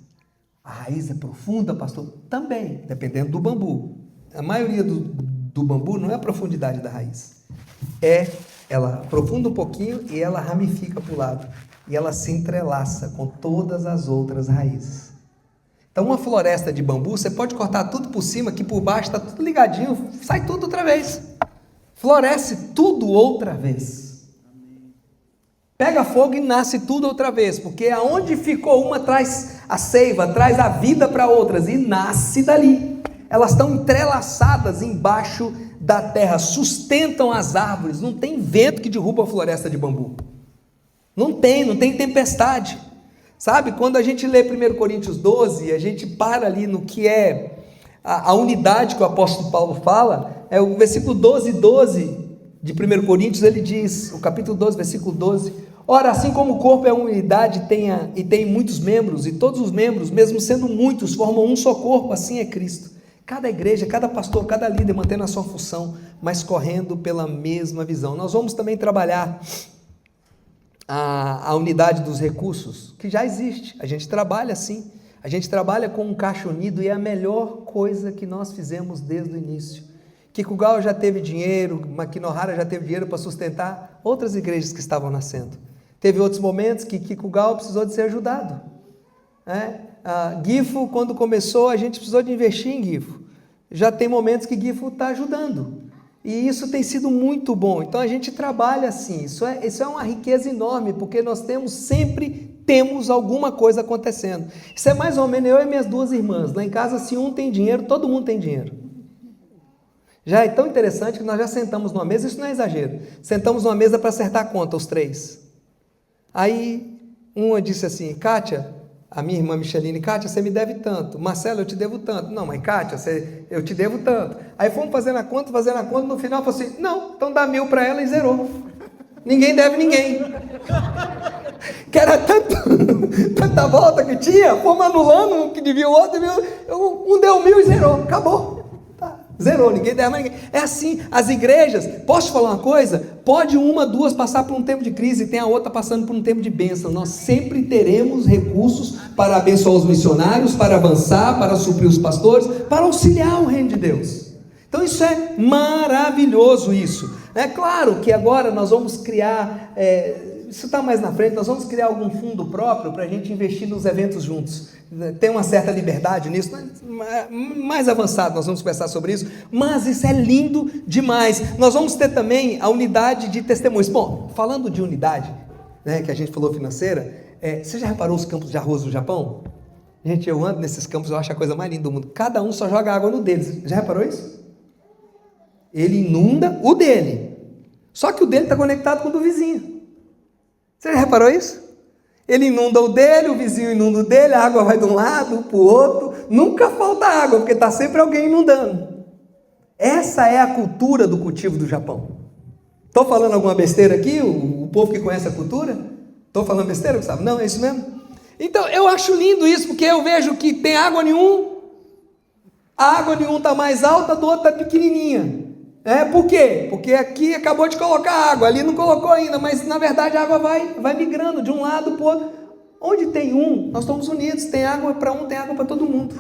A raiz é profunda, pastor? Também, dependendo do bambu. A maioria do bambu não é a profundidade da raiz. Ela aprofunda um pouquinho e ela ramifica para o lado. E ela se entrelaça com todas as outras raízes. Então uma floresta de bambu, você pode cortar tudo por cima, que por baixo está tudo ligadinho, sai tudo outra vez. Floresce tudo outra vez. Pega fogo e nasce tudo outra vez, porque aonde ficou uma traz a seiva, traz a vida para outras e nasce dali. Elas estão entrelaçadas embaixo da terra, sustentam as árvores. Não tem vento que derruba a floresta de bambu. Não tem tempestade. Sabe, quando a gente lê 1 Coríntios 12, a gente para ali no que é a unidade que o apóstolo Paulo fala, é o versículo 12 de 1 Coríntios, ele diz, o capítulo 12, versículo 12, ora, assim como o corpo é uma unidade e tem muitos membros, e todos os membros, mesmo sendo muitos, formam um só corpo, assim é Cristo. Cada igreja, cada pastor, cada líder mantendo a sua função, mas correndo pela mesma visão. Nós vamos também trabalhar a unidade dos recursos, que já existe, a gente trabalha assim, a gente trabalha com um caixa unido e é a melhor coisa que nós fizemos desde o início. Kikugawa já teve dinheiro, Makinohara já teve dinheiro para sustentar outras igrejas que estavam nascendo. Teve outros momentos que Kikugawa precisou de ser ajudado. Gifu, quando começou, a gente precisou de investir em Gifu. Já tem momentos que Gifu está ajudando. E isso tem sido muito bom. Então a gente trabalha assim. Isso é uma riqueza enorme, porque nós temos alguma coisa acontecendo. Isso é mais ou menos eu e minhas 2 irmãs. Lá em casa, se um tem dinheiro, todo mundo tem dinheiro. Já é tão interessante que nós já sentamos numa mesa, isso não é exagero. Sentamos numa mesa para acertar a conta, os 3. Aí uma disse assim, Kátia, a minha irmã Micheline, Kátia, você me deve tanto. Marcelo, eu te devo tanto. Não, mas Kátia, eu te devo tanto. Aí fomos fazendo a conta, no final falou assim, não, então dá 1.000 para ela e zerou. Ninguém deve ninguém. Que era tanta volta que tinha, fomos anulando um que devia o outro, um deu 1.000 e zerou, acabou. Tá, zerou, ninguém deve mais ninguém. É assim, as igrejas, posso te falar uma coisa? pode uma, duas passar por um tempo de crise e tem a outra passando por um tempo de bênção. Nós sempre teremos recursos para abençoar os missionários, para avançar, para suprir os pastores, para auxiliar o reino de Deus. Então isso é maravilhoso isso. É claro que agora nós vamos criar, isso está mais na frente, nós vamos criar algum fundo próprio para a gente investir nos eventos juntos. Tem uma certa liberdade nisso, mais avançado nós vamos conversar sobre isso, mas isso é lindo demais. Nós vamos ter também a unidade de testemunhos. Bom, falando de unidade, né, que a gente falou financeira, você já reparou os campos de arroz do Japão? Gente, eu ando nesses campos, eu acho a coisa mais linda do mundo. Cada um só joga água no deles. Já reparou isso? Ele inunda o dele, só que o dele está conectado com o do vizinho. Você já reparou isso? Ele inunda o dele, o vizinho inunda o dele, a água vai de um lado para o outro, nunca falta água, porque está sempre alguém inundando. Essa é a cultura do cultivo do Japão. Estou falando alguma besteira aqui? O povo que conhece a cultura? Estou falando besteira, Gustavo? Não, é isso mesmo? Então, eu acho lindo isso, porque eu vejo que tem água nenhum, a água nenhum está mais alta, do outro está pequenininha. Por quê? Porque aqui acabou de colocar água, ali não colocou ainda, mas na verdade a água vai migrando de um lado para o outro. Onde tem um, nós estamos unidos, tem água para um, tem água para todo mundo.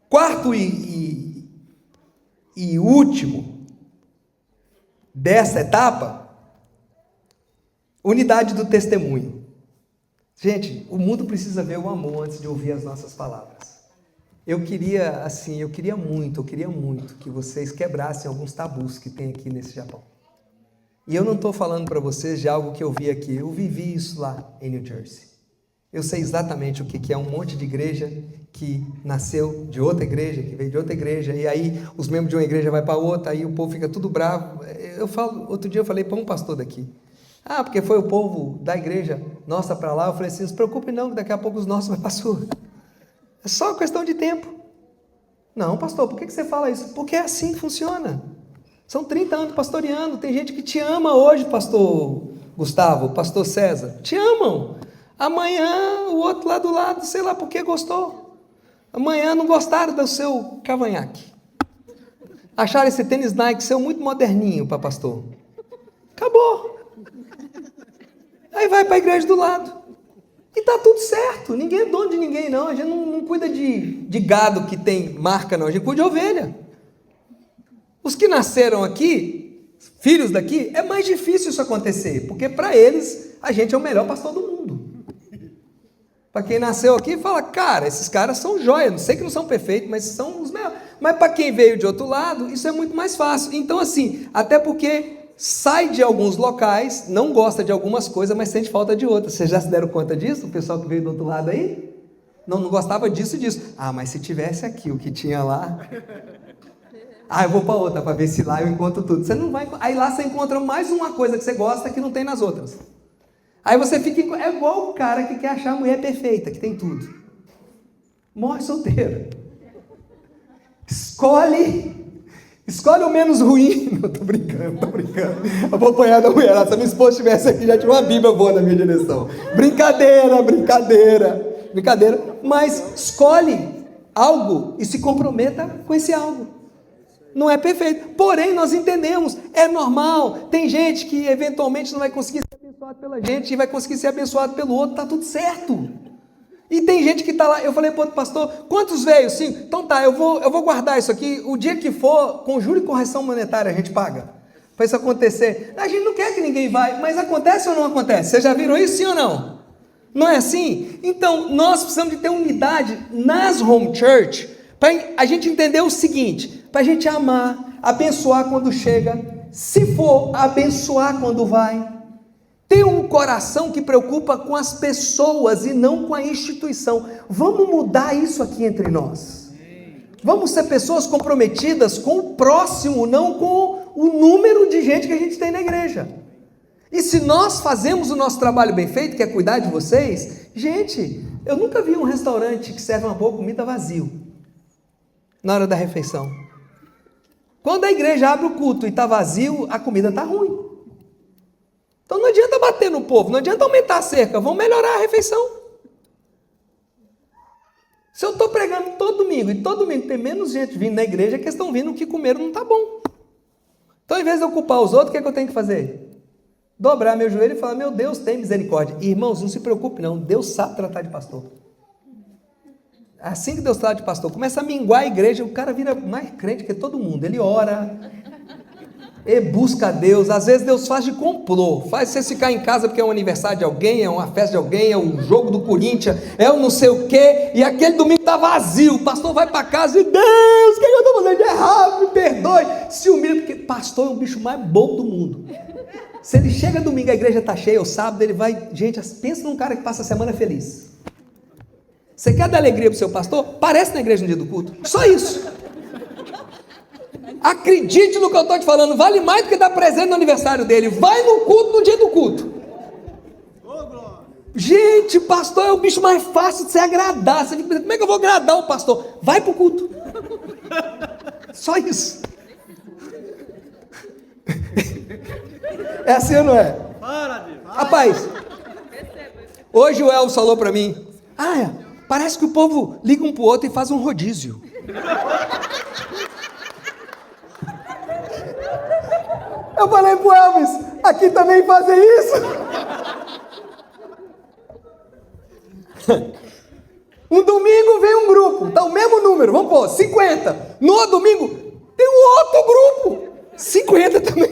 Quarto e último dessa etapa, unidade do testemunho. Gente, o mundo precisa ver o amor antes de ouvir as nossas palavras. Eu queria muito que vocês quebrassem alguns tabus que tem aqui nesse Japão. E eu não estou falando para vocês de algo que eu vi aqui, eu vivi isso lá em New Jersey. Eu sei exatamente o que é um monte de igreja que nasceu de outra igreja, que veio de outra igreja, e aí os membros de uma igreja vai para outra, aí o povo fica tudo bravo. Outro dia eu falei para um pastor daqui, porque foi o povo da igreja nossa para lá, eu falei assim, não se preocupe não, que daqui a pouco os nossos vai para a sua. É só questão de tempo. Não, pastor, por que você fala isso? Porque é assim que funciona. São 30 anos pastoreando, tem gente que te ama hoje, pastor Gustavo, pastor César, te amam. Amanhã o outro lá do lado, sei lá por que gostou. Amanhã não gostaram do seu cavanhaque. Acharam esse tênis Nike seu muito moderninho para pastor. Acabou. Aí vai para a igreja do lado. E está tudo certo, ninguém é dono de ninguém não, a gente não cuida de gado que tem marca não, a gente cuida de ovelha. Os que nasceram aqui, filhos daqui, é mais difícil isso acontecer, porque para eles a gente é o melhor pastor do mundo. Para quem nasceu aqui, fala, cara, esses caras são joia, não sei que não são perfeitos, mas são os melhores. Mas para quem veio de outro lado, isso é muito mais fácil. Então assim, até porque sai de alguns locais, não gosta de algumas coisas, mas sente falta de outras. Vocês já se deram conta disso? O pessoal que veio do outro lado aí? Não gostava disso e disso. Mas se tivesse aqui o que tinha lá... eu vou para outra, para ver se lá eu encontro tudo. Você não vai... Aí lá você encontra mais uma coisa que você gosta que não tem nas outras. Aí você fica... É igual o cara que quer achar a mulher perfeita, que tem tudo. Morre solteiro. Escolhe o menos ruim. Não, tô brincando. Eu vou apanhar da mulher. Se a minha esposa estivesse aqui, já tinha uma Bíblia boa na minha direção. Brincadeira. Mas escolhe algo e se comprometa com esse algo. Não é perfeito. Porém, nós entendemos. É normal. Tem gente que eventualmente não vai conseguir ser abençoado pela gente e vai conseguir ser abençoado pelo outro. Tá tudo certo. E tem gente que está lá, eu falei para o outro pastor, quantos veio? 5? Então tá, eu vou guardar isso aqui, o dia que for, com juro e correção monetária a gente paga, para isso acontecer. A gente não quer que ninguém vá, mas acontece ou não acontece? Vocês já viram isso, sim ou não? Não é assim? Então, nós precisamos de ter unidade nas home church, para a gente entender o seguinte, para a gente amar, abençoar quando chega, se for, abençoar quando vai. Ter um coração que preocupa com as pessoas e não com a instituição. Vamos mudar isso aqui entre nós. Vamos ser pessoas comprometidas com o próximo, não com o número de gente que a gente tem na igreja. E se nós fazemos o nosso trabalho bem feito, que é cuidar de vocês, gente, eu nunca vi um restaurante que serve uma boa comida vazio na hora da refeição. Quando a igreja abre o culto e está vazio, a comida está ruim. Então não adianta bater no povo, não adianta aumentar a cerca, vamos melhorar a refeição. Se eu estou pregando todo domingo, e todo domingo tem menos gente vindo na igreja, que estão vindo o que comeram não está bom. Então, em vez de eu culpar os outros, o que é que eu tenho que fazer? Dobrar meu joelho e falar, meu Deus, tem misericórdia. E, irmãos, não se preocupe não, Deus sabe tratar de pastor. Assim que Deus trata de pastor, começa a minguar a igreja, o cara vira mais crente que todo mundo. Ele ora, ele busca a Deus. Às vezes Deus faz de complô, faz você ficar em casa porque é um aniversário de alguém, é uma festa de alguém, é o jogo do Corinthians, é o não sei o quê, e aquele domingo está vazio. O pastor vai para casa e, Deus, o que eu estou fazendo de errado? Me perdoe. Se humilha, porque pastor é o bicho mais bom do mundo. Se ele chega domingo, a igreja está cheia, ou sábado, ele vai... Gente, pensa num cara que passa a semana feliz. Você quer dar alegria para o seu pastor? Aparece na igreja no dia do culto. Só isso. Acredite no que eu estou te falando. Vale mais do que dar presente no aniversário dele. Vai no culto no dia do culto. Gente, pastor é o bicho mais fácil de se agradar. Você fica pensando, como é que eu vou agradar o pastor? Vai para o culto. Só isso. É assim ou não é? Rapaz, hoje o Elvis falou para mim, parece que o povo liga um para o outro e faz um rodízio. Eu falei pro Elvis, aqui também fazem isso. Um domingo vem um grupo, tá o mesmo número, vamos pôr, 50. No outro domingo, tem um outro grupo, 50 também.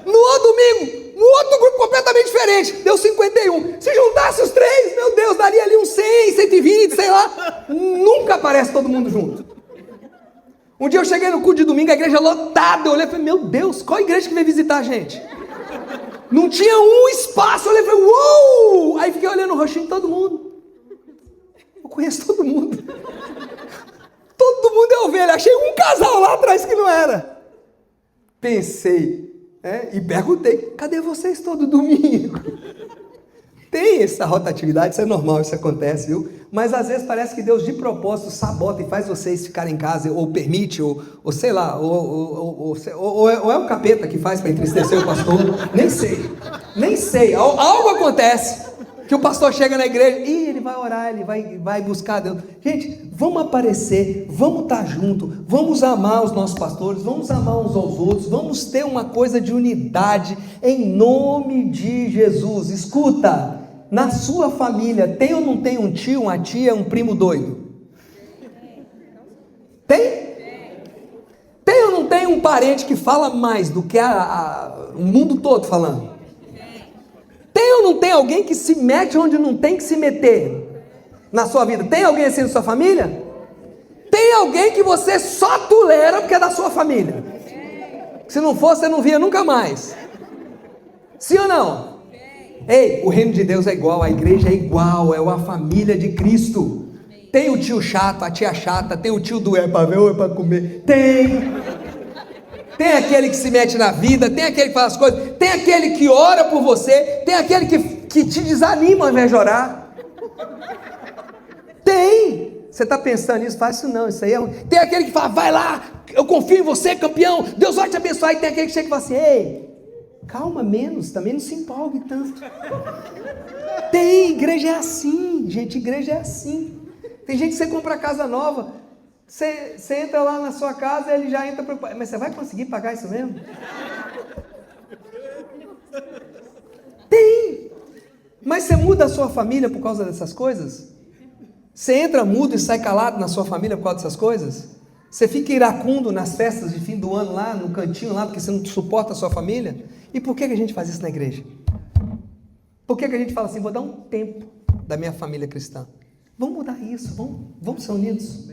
No outro domingo, um outro grupo completamente diferente, deu 51. Se juntasse os três, meu Deus, daria ali uns 100, 120, sei lá. Nunca aparece todo mundo junto. Um dia eu cheguei no culto de domingo, a igreja lotada, eu olhei e falei, meu Deus, qual igreja que veio visitar a gente? Não tinha um espaço, eu olhei e falei, uou! Aí fiquei olhando o rostinho de todo mundo. Eu conheço todo mundo. Todo mundo é ovelha, achei um casal lá atrás que não era. Pensei, e perguntei, cadê vocês todo domingo? Tem essa rotatividade, isso é normal, isso acontece, viu? Mas às vezes parece que Deus de propósito sabota e faz vocês ficarem em casa, ou permite, ou sei lá, ou é o capeta que faz para entristecer o pastor, nem sei, algo acontece, que o pastor chega na igreja, e ele vai orar, ele vai buscar Deus. Gente, vamos aparecer, vamos estar junto, vamos amar os nossos pastores, vamos amar uns aos outros, vamos ter uma coisa de unidade, em nome de Jesus. Escuta, na sua família, tem ou não tem um tio, uma tia, um primo doido? Tem? Tem ou não tem um parente que fala mais do que o mundo todo falando? Tem ou não tem alguém que se mete onde não tem que se meter na sua vida? Tem alguém assim na sua família? Tem alguém que você só tolera porque é da sua família? Se não fosse, você não via nunca mais. Sim ou não? Ei, o reino de Deus é igual, a igreja é igual, é uma família de Cristo. Tem o tio chato, a tia chata, tem o tio do é para ver ou é para comer. Tem aquele que se mete na vida, tem aquele que faz as coisas, tem aquele que ora por você, tem aquele que te desanima ao invés de orar. Tem. Você está pensando nisso? Faz isso não, isso aí é ruim. Tem aquele que fala, vai lá, eu confio em você, campeão, Deus vai te abençoar. E tem aquele que chega e fala assim, ei, calma menos, também não se empolgue tanto. Tem, igreja é assim, gente, igreja é assim. Tem gente que você compra casa nova, você entra lá na sua casa, ele já entra preocupado. Mas você vai conseguir pagar isso mesmo? Tem. Mas você muda a sua família por causa dessas coisas? Você entra mudo e sai calado na sua família por causa dessas coisas? Você fica iracundo nas festas de fim do ano lá, no cantinho lá, porque você não suporta a sua família? E por que a gente faz isso na igreja? Por que a gente fala assim, vou dar um tempo da minha família cristã? Vamos mudar isso, vamos ser unidos.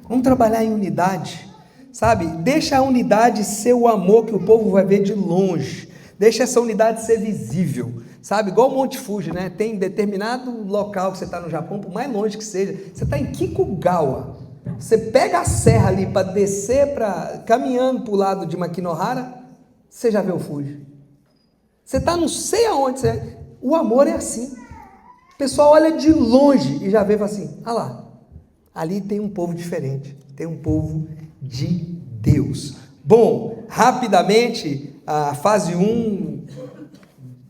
Vamos trabalhar em unidade, sabe? Deixa a unidade ser o amor que o povo vai ver de longe. Deixa essa unidade ser visível, sabe? Igual o Monte Fuji, né? Tem determinado local que você está no Japão, por mais longe que seja, você está em Kikugawa. Você pega a serra ali para descer, caminhando para o lado de Makinohara, você já vê o Fuji. Você está não sei aonde, o amor é assim. O pessoal olha de longe e já vê assim, ah lá, ali tem um povo diferente, tem um povo de Deus. Bom, rapidamente, a fase 1,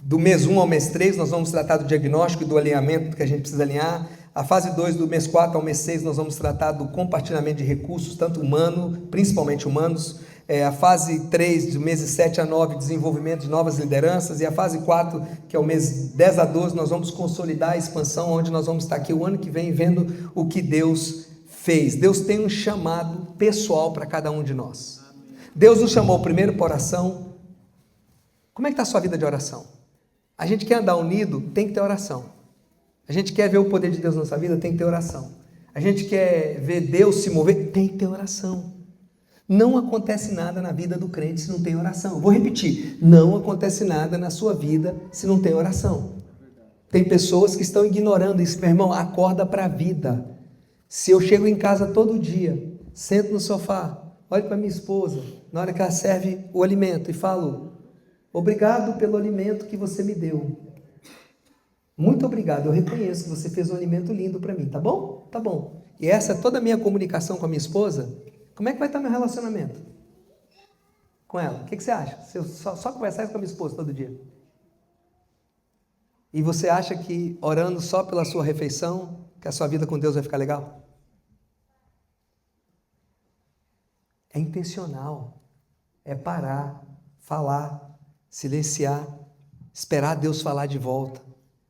do mês 1 ao mês 3, nós vamos tratar do diagnóstico e do alinhamento que a gente precisa alinhar. A fase 2, do mês 4 ao mês 6, nós vamos tratar do compartilhamento de recursos, tanto humano, principalmente humanos. a fase 3, do meses 7 a 9, desenvolvimento de novas lideranças, e a fase 4, que é o mês 10 a 12, nós vamos consolidar a expansão, onde nós vamos estar aqui o ano que vem vendo o que Deus fez. Deus tem um chamado pessoal para cada um de nós. Deus nos chamou primeiro para oração. Como é que está a sua vida de oração? A gente quer andar unido, tem que ter oração. A gente quer ver o poder de Deus na nossa vida, tem que ter oração. A gente quer ver Deus se mover, tem que ter oração. Não acontece nada na vida do crente se não tem oração. Vou repetir, não acontece nada na sua vida se não tem oração. Tem pessoas que estão ignorando isso. Meu irmão, acorda para a vida. Se eu chego em casa todo dia, sento no sofá, olho para minha esposa, na hora que ela serve o alimento e falo: obrigado pelo alimento que você me deu. Muito obrigado, eu reconheço que você fez um alimento lindo para mim, tá bom? Tá bom. E essa é toda a minha comunicação com a minha esposa. Como é que vai estar meu relacionamento com ela? O que você acha? Se eu só conversar isso com a minha esposa todo dia? E você acha que orando só pela sua refeição, que a sua vida com Deus vai ficar legal? É intencional. É parar, falar, silenciar, esperar Deus falar de volta.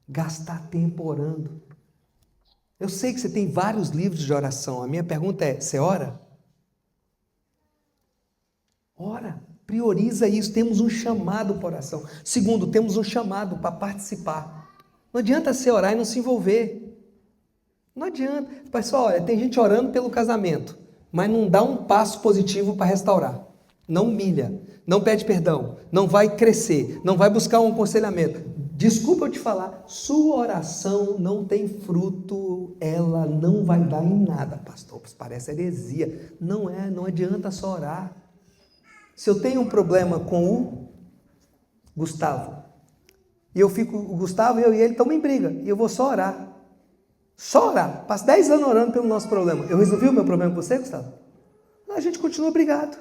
Gastar tempo orando. Eu sei que você tem vários livros de oração. A minha pergunta é: você ora? Ora, prioriza isso. Temos um chamado para oração. Segundo, temos um chamado para participar. Não adianta você orar e não se envolver. Não adianta. Pessoal, olha, tem gente orando pelo casamento, mas não dá um passo positivo para restaurar. Não humilha, não pede perdão, não vai crescer, não vai buscar um aconselhamento. Desculpa eu te falar, sua oração não tem fruto, ela não vai dar em nada. Pastor, parece heresia. Não é, não adianta só orar. Se eu tenho um problema com o Gustavo, e eu fico, o Gustavo, eu e ele estamos em briga, e eu vou só orar. Só orar. Passo 10 anos orando pelo nosso problema. Eu resolvi o meu problema com você, Gustavo? A gente continua brigado.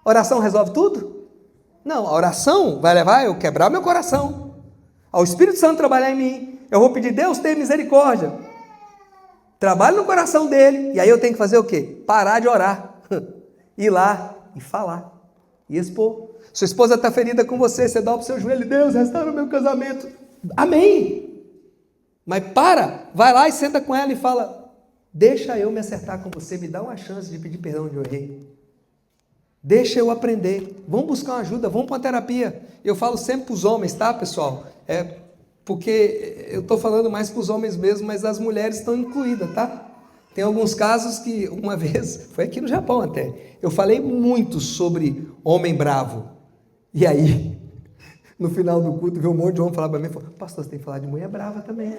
Oração resolve tudo? Não, a oração vai levar eu quebrar meu coração, ao Espírito Santo trabalhar em mim. Eu vou pedir: Deus, tenha misericórdia. Trabalho no coração dele. E aí eu tenho que fazer o quê? Parar de orar. Ir lá e falar. E expor. Sua esposa está ferida com você, você dobra o seu joelho: Deus, restaura o meu casamento. Amém. Mas vai lá e senta com ela e fala: deixa eu me acertar com você, me dá uma chance de pedir perdão onde eu errei. Deixa eu aprender. Vamos buscar uma ajuda, vamos para uma terapia. Eu falo sempre para os homens, tá, pessoal? Porque eu estou falando mais para os homens mesmo, mas as mulheres estão incluídas, tá? Tem alguns casos que, uma vez, foi aqui no Japão até, eu falei muito sobre homem bravo. E aí, no final do culto, veio um monte de homem falar para mim, falou: pastor, você tem que falar de mulher brava também.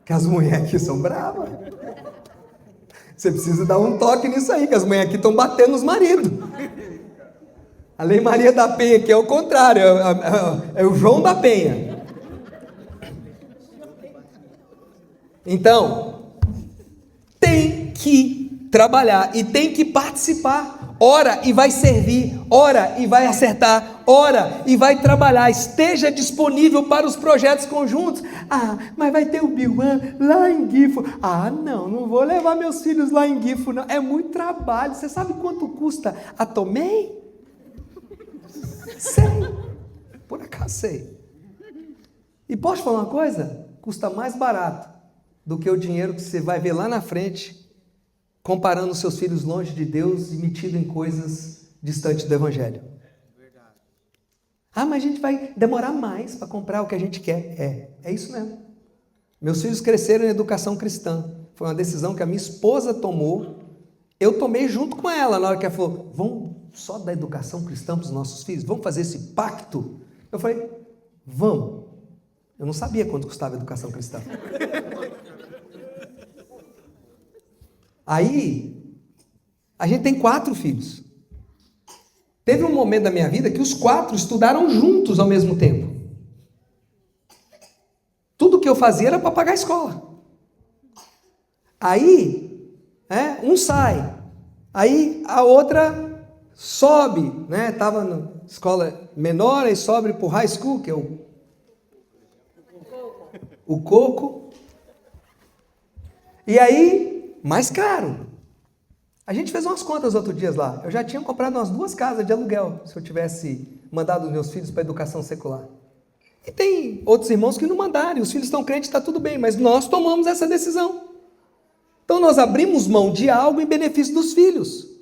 Que as mulheres aqui são bravas. Você precisa dar um toque nisso aí, que as mulheres aqui estão batendo nos maridos. A Lei Maria da Penha aqui é o contrário, é o João da Penha. Então, tem que trabalhar e tem que participar. Ora e vai servir, ora e vai acertar, ora e vai trabalhar. Esteja disponível para os projetos conjuntos. Ah, mas vai ter o Biuan lá em Guifo. Ah, não vou levar meus filhos lá em Guifo, não. É muito trabalho. Você sabe quanto custa a Tomei? Sei. Por acaso sei. E posso falar uma coisa? Custa mais barato do que o dinheiro que você vai ver lá na frente, comparando os seus filhos longe de Deus e metido em coisas distantes do Evangelho. Ah, mas a gente vai demorar mais para comprar o que a gente quer. É isso mesmo. Meus filhos cresceram em educação cristã. Foi uma decisão que a minha esposa tomou. Eu tomei junto com ela, na hora que ela falou: vamos só dar educação cristã para os nossos filhos? Vamos fazer esse pacto? Eu falei: vamos. Eu não sabia quanto custava a educação cristã. Aí, a gente tem 4 filhos. Teve um momento da minha vida que os 4 estudaram juntos ao mesmo tempo. Tudo que eu fazia era para pagar a escola. Aí, um sai. Aí a outra sobe, né? Estava na escola menor e sobe para o high school, que é o coco. E aí, mais caro. A gente fez umas contas outro dia lá. Eu já tinha comprado umas 2 casas de aluguel, se eu tivesse mandado os meus filhos para a educação secular. E tem outros irmãos que não mandaram, os filhos estão crentes, está tudo bem, mas nós tomamos essa decisão. Então nós abrimos mão de algo em benefício dos filhos.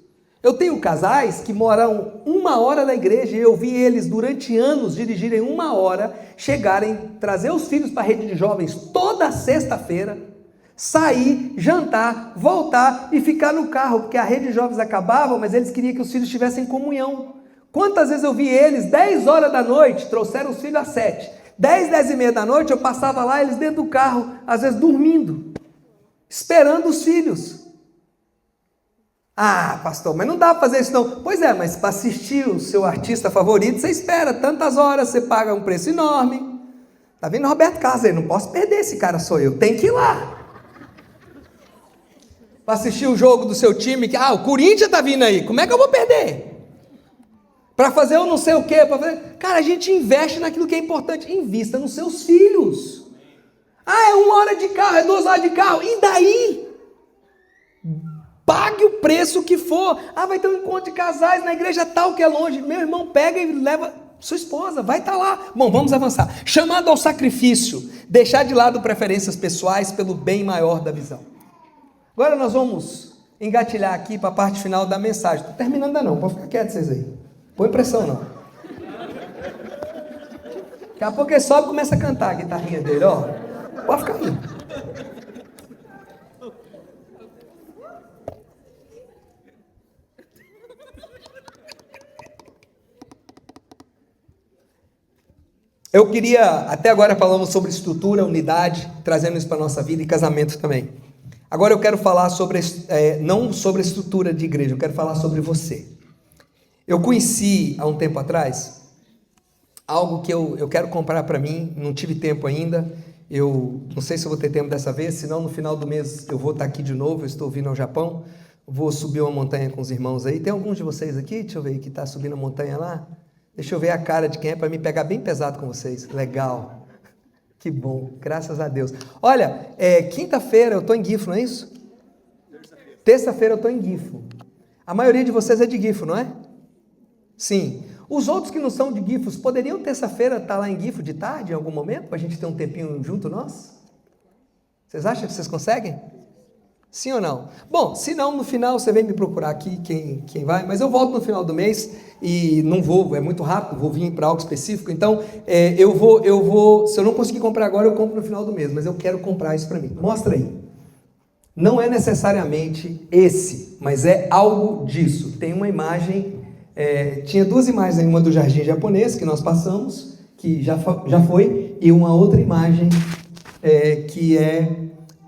Eu tenho casais que moram 1 hora da igreja e eu vi eles durante anos dirigirem 1 hora, chegarem, trazer os filhos para a rede de jovens toda sexta-feira, sair, jantar, voltar e ficar no carro, porque a rede de jovens acabava, mas eles queriam que os filhos tivessem comunhão. Quantas vezes eu vi eles, 10 horas da noite, trouxeram os filhos às 7, 10, 10 e meia da noite, eu passava lá, eles dentro do carro, às vezes dormindo, esperando os filhos. Ah, pastor, mas não dá para fazer isso não. Pois é, mas para assistir o seu artista favorito, você espera tantas horas, você paga um preço enorme. Tá vendo Roberto Carlos aí? Não posso perder, esse cara sou eu, tem que ir lá. Para assistir o jogo do seu time, que o Corinthians tá vindo aí, como é que eu vou perder? Para fazer eu não sei o quê, para fazer... Cara, a gente investe naquilo que é importante, invista nos seus filhos. É 1 hora de carro, é 2 horas de carro, e daí? Pague o preço que for. Vai ter um encontro de casais na igreja tal que é longe. Meu irmão, pega e leva sua esposa, vai estar lá. Bom, vamos avançar. Chamado ao sacrifício, deixar de lado preferências pessoais pelo bem maior da visão. Agora nós vamos engatilhar aqui para a parte final da mensagem. Estou terminando ainda não, pode ficar quieto vocês aí. Põe pressão não. Daqui a pouco ele sobe e começa a cantar a guitarrinha dele, ó. Pode ficar aí. Eu queria, até agora falamos sobre estrutura, unidade, trazendo isso para a nossa vida e casamento também. Agora eu quero falar sobre, não sobre a estrutura de igreja, eu quero falar sobre você. Eu conheci, há um tempo atrás, algo que eu quero comprar para mim, não tive tempo ainda, eu não sei se eu vou ter tempo dessa vez, senão no final do mês eu vou estar aqui de novo, eu estou vindo ao Japão, vou subir uma montanha com os irmãos aí. Tem alguns de vocês aqui, deixa eu ver, que está subindo a montanha lá? Deixa eu ver a cara de quem é para me pegar bem pesado com vocês. Legal. Que bom, graças a Deus. Olha, quinta-feira eu estou em Gifu, não é isso? Terça-feira eu estou em Gifu. A maioria de vocês é de Gifu, não é? Sim. Os outros que não são de Gifu, poderiam terça-feira estar lá em Gifu de tarde, em algum momento, para a gente ter um tempinho junto nós? Vocês acham que vocês conseguem? Sim ou não? Bom, se não, no final você vem me procurar aqui, quem vai, mas eu volto no final do mês e não vou, é muito rápido, vou vir para algo específico, então eu vou, se eu não conseguir comprar agora, eu compro no final do mês, mas eu quero comprar isso para mim. Mostra aí. Não é necessariamente esse, mas é algo disso. Tem uma imagem, tinha 2 imagens aí, uma do jardim japonês que nós passamos, que já foi, e uma outra imagem que é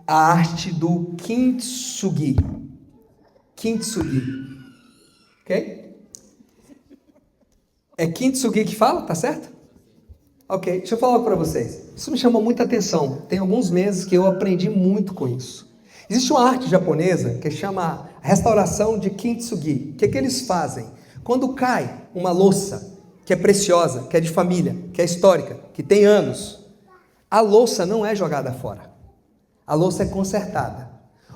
a arte do Kintsugi. Kintsugi. Ok? É Kintsugi que fala? Tá certo? Ok, deixa eu falar para vocês. Isso me chamou muita atenção. Tem alguns meses que eu aprendi muito com isso. Existe uma arte japonesa que chama restauração de Kintsugi. O que eles fazem? Quando cai uma louça que é preciosa, que é de família, que é histórica, que tem anos, a louça não é jogada fora. A louça é consertada.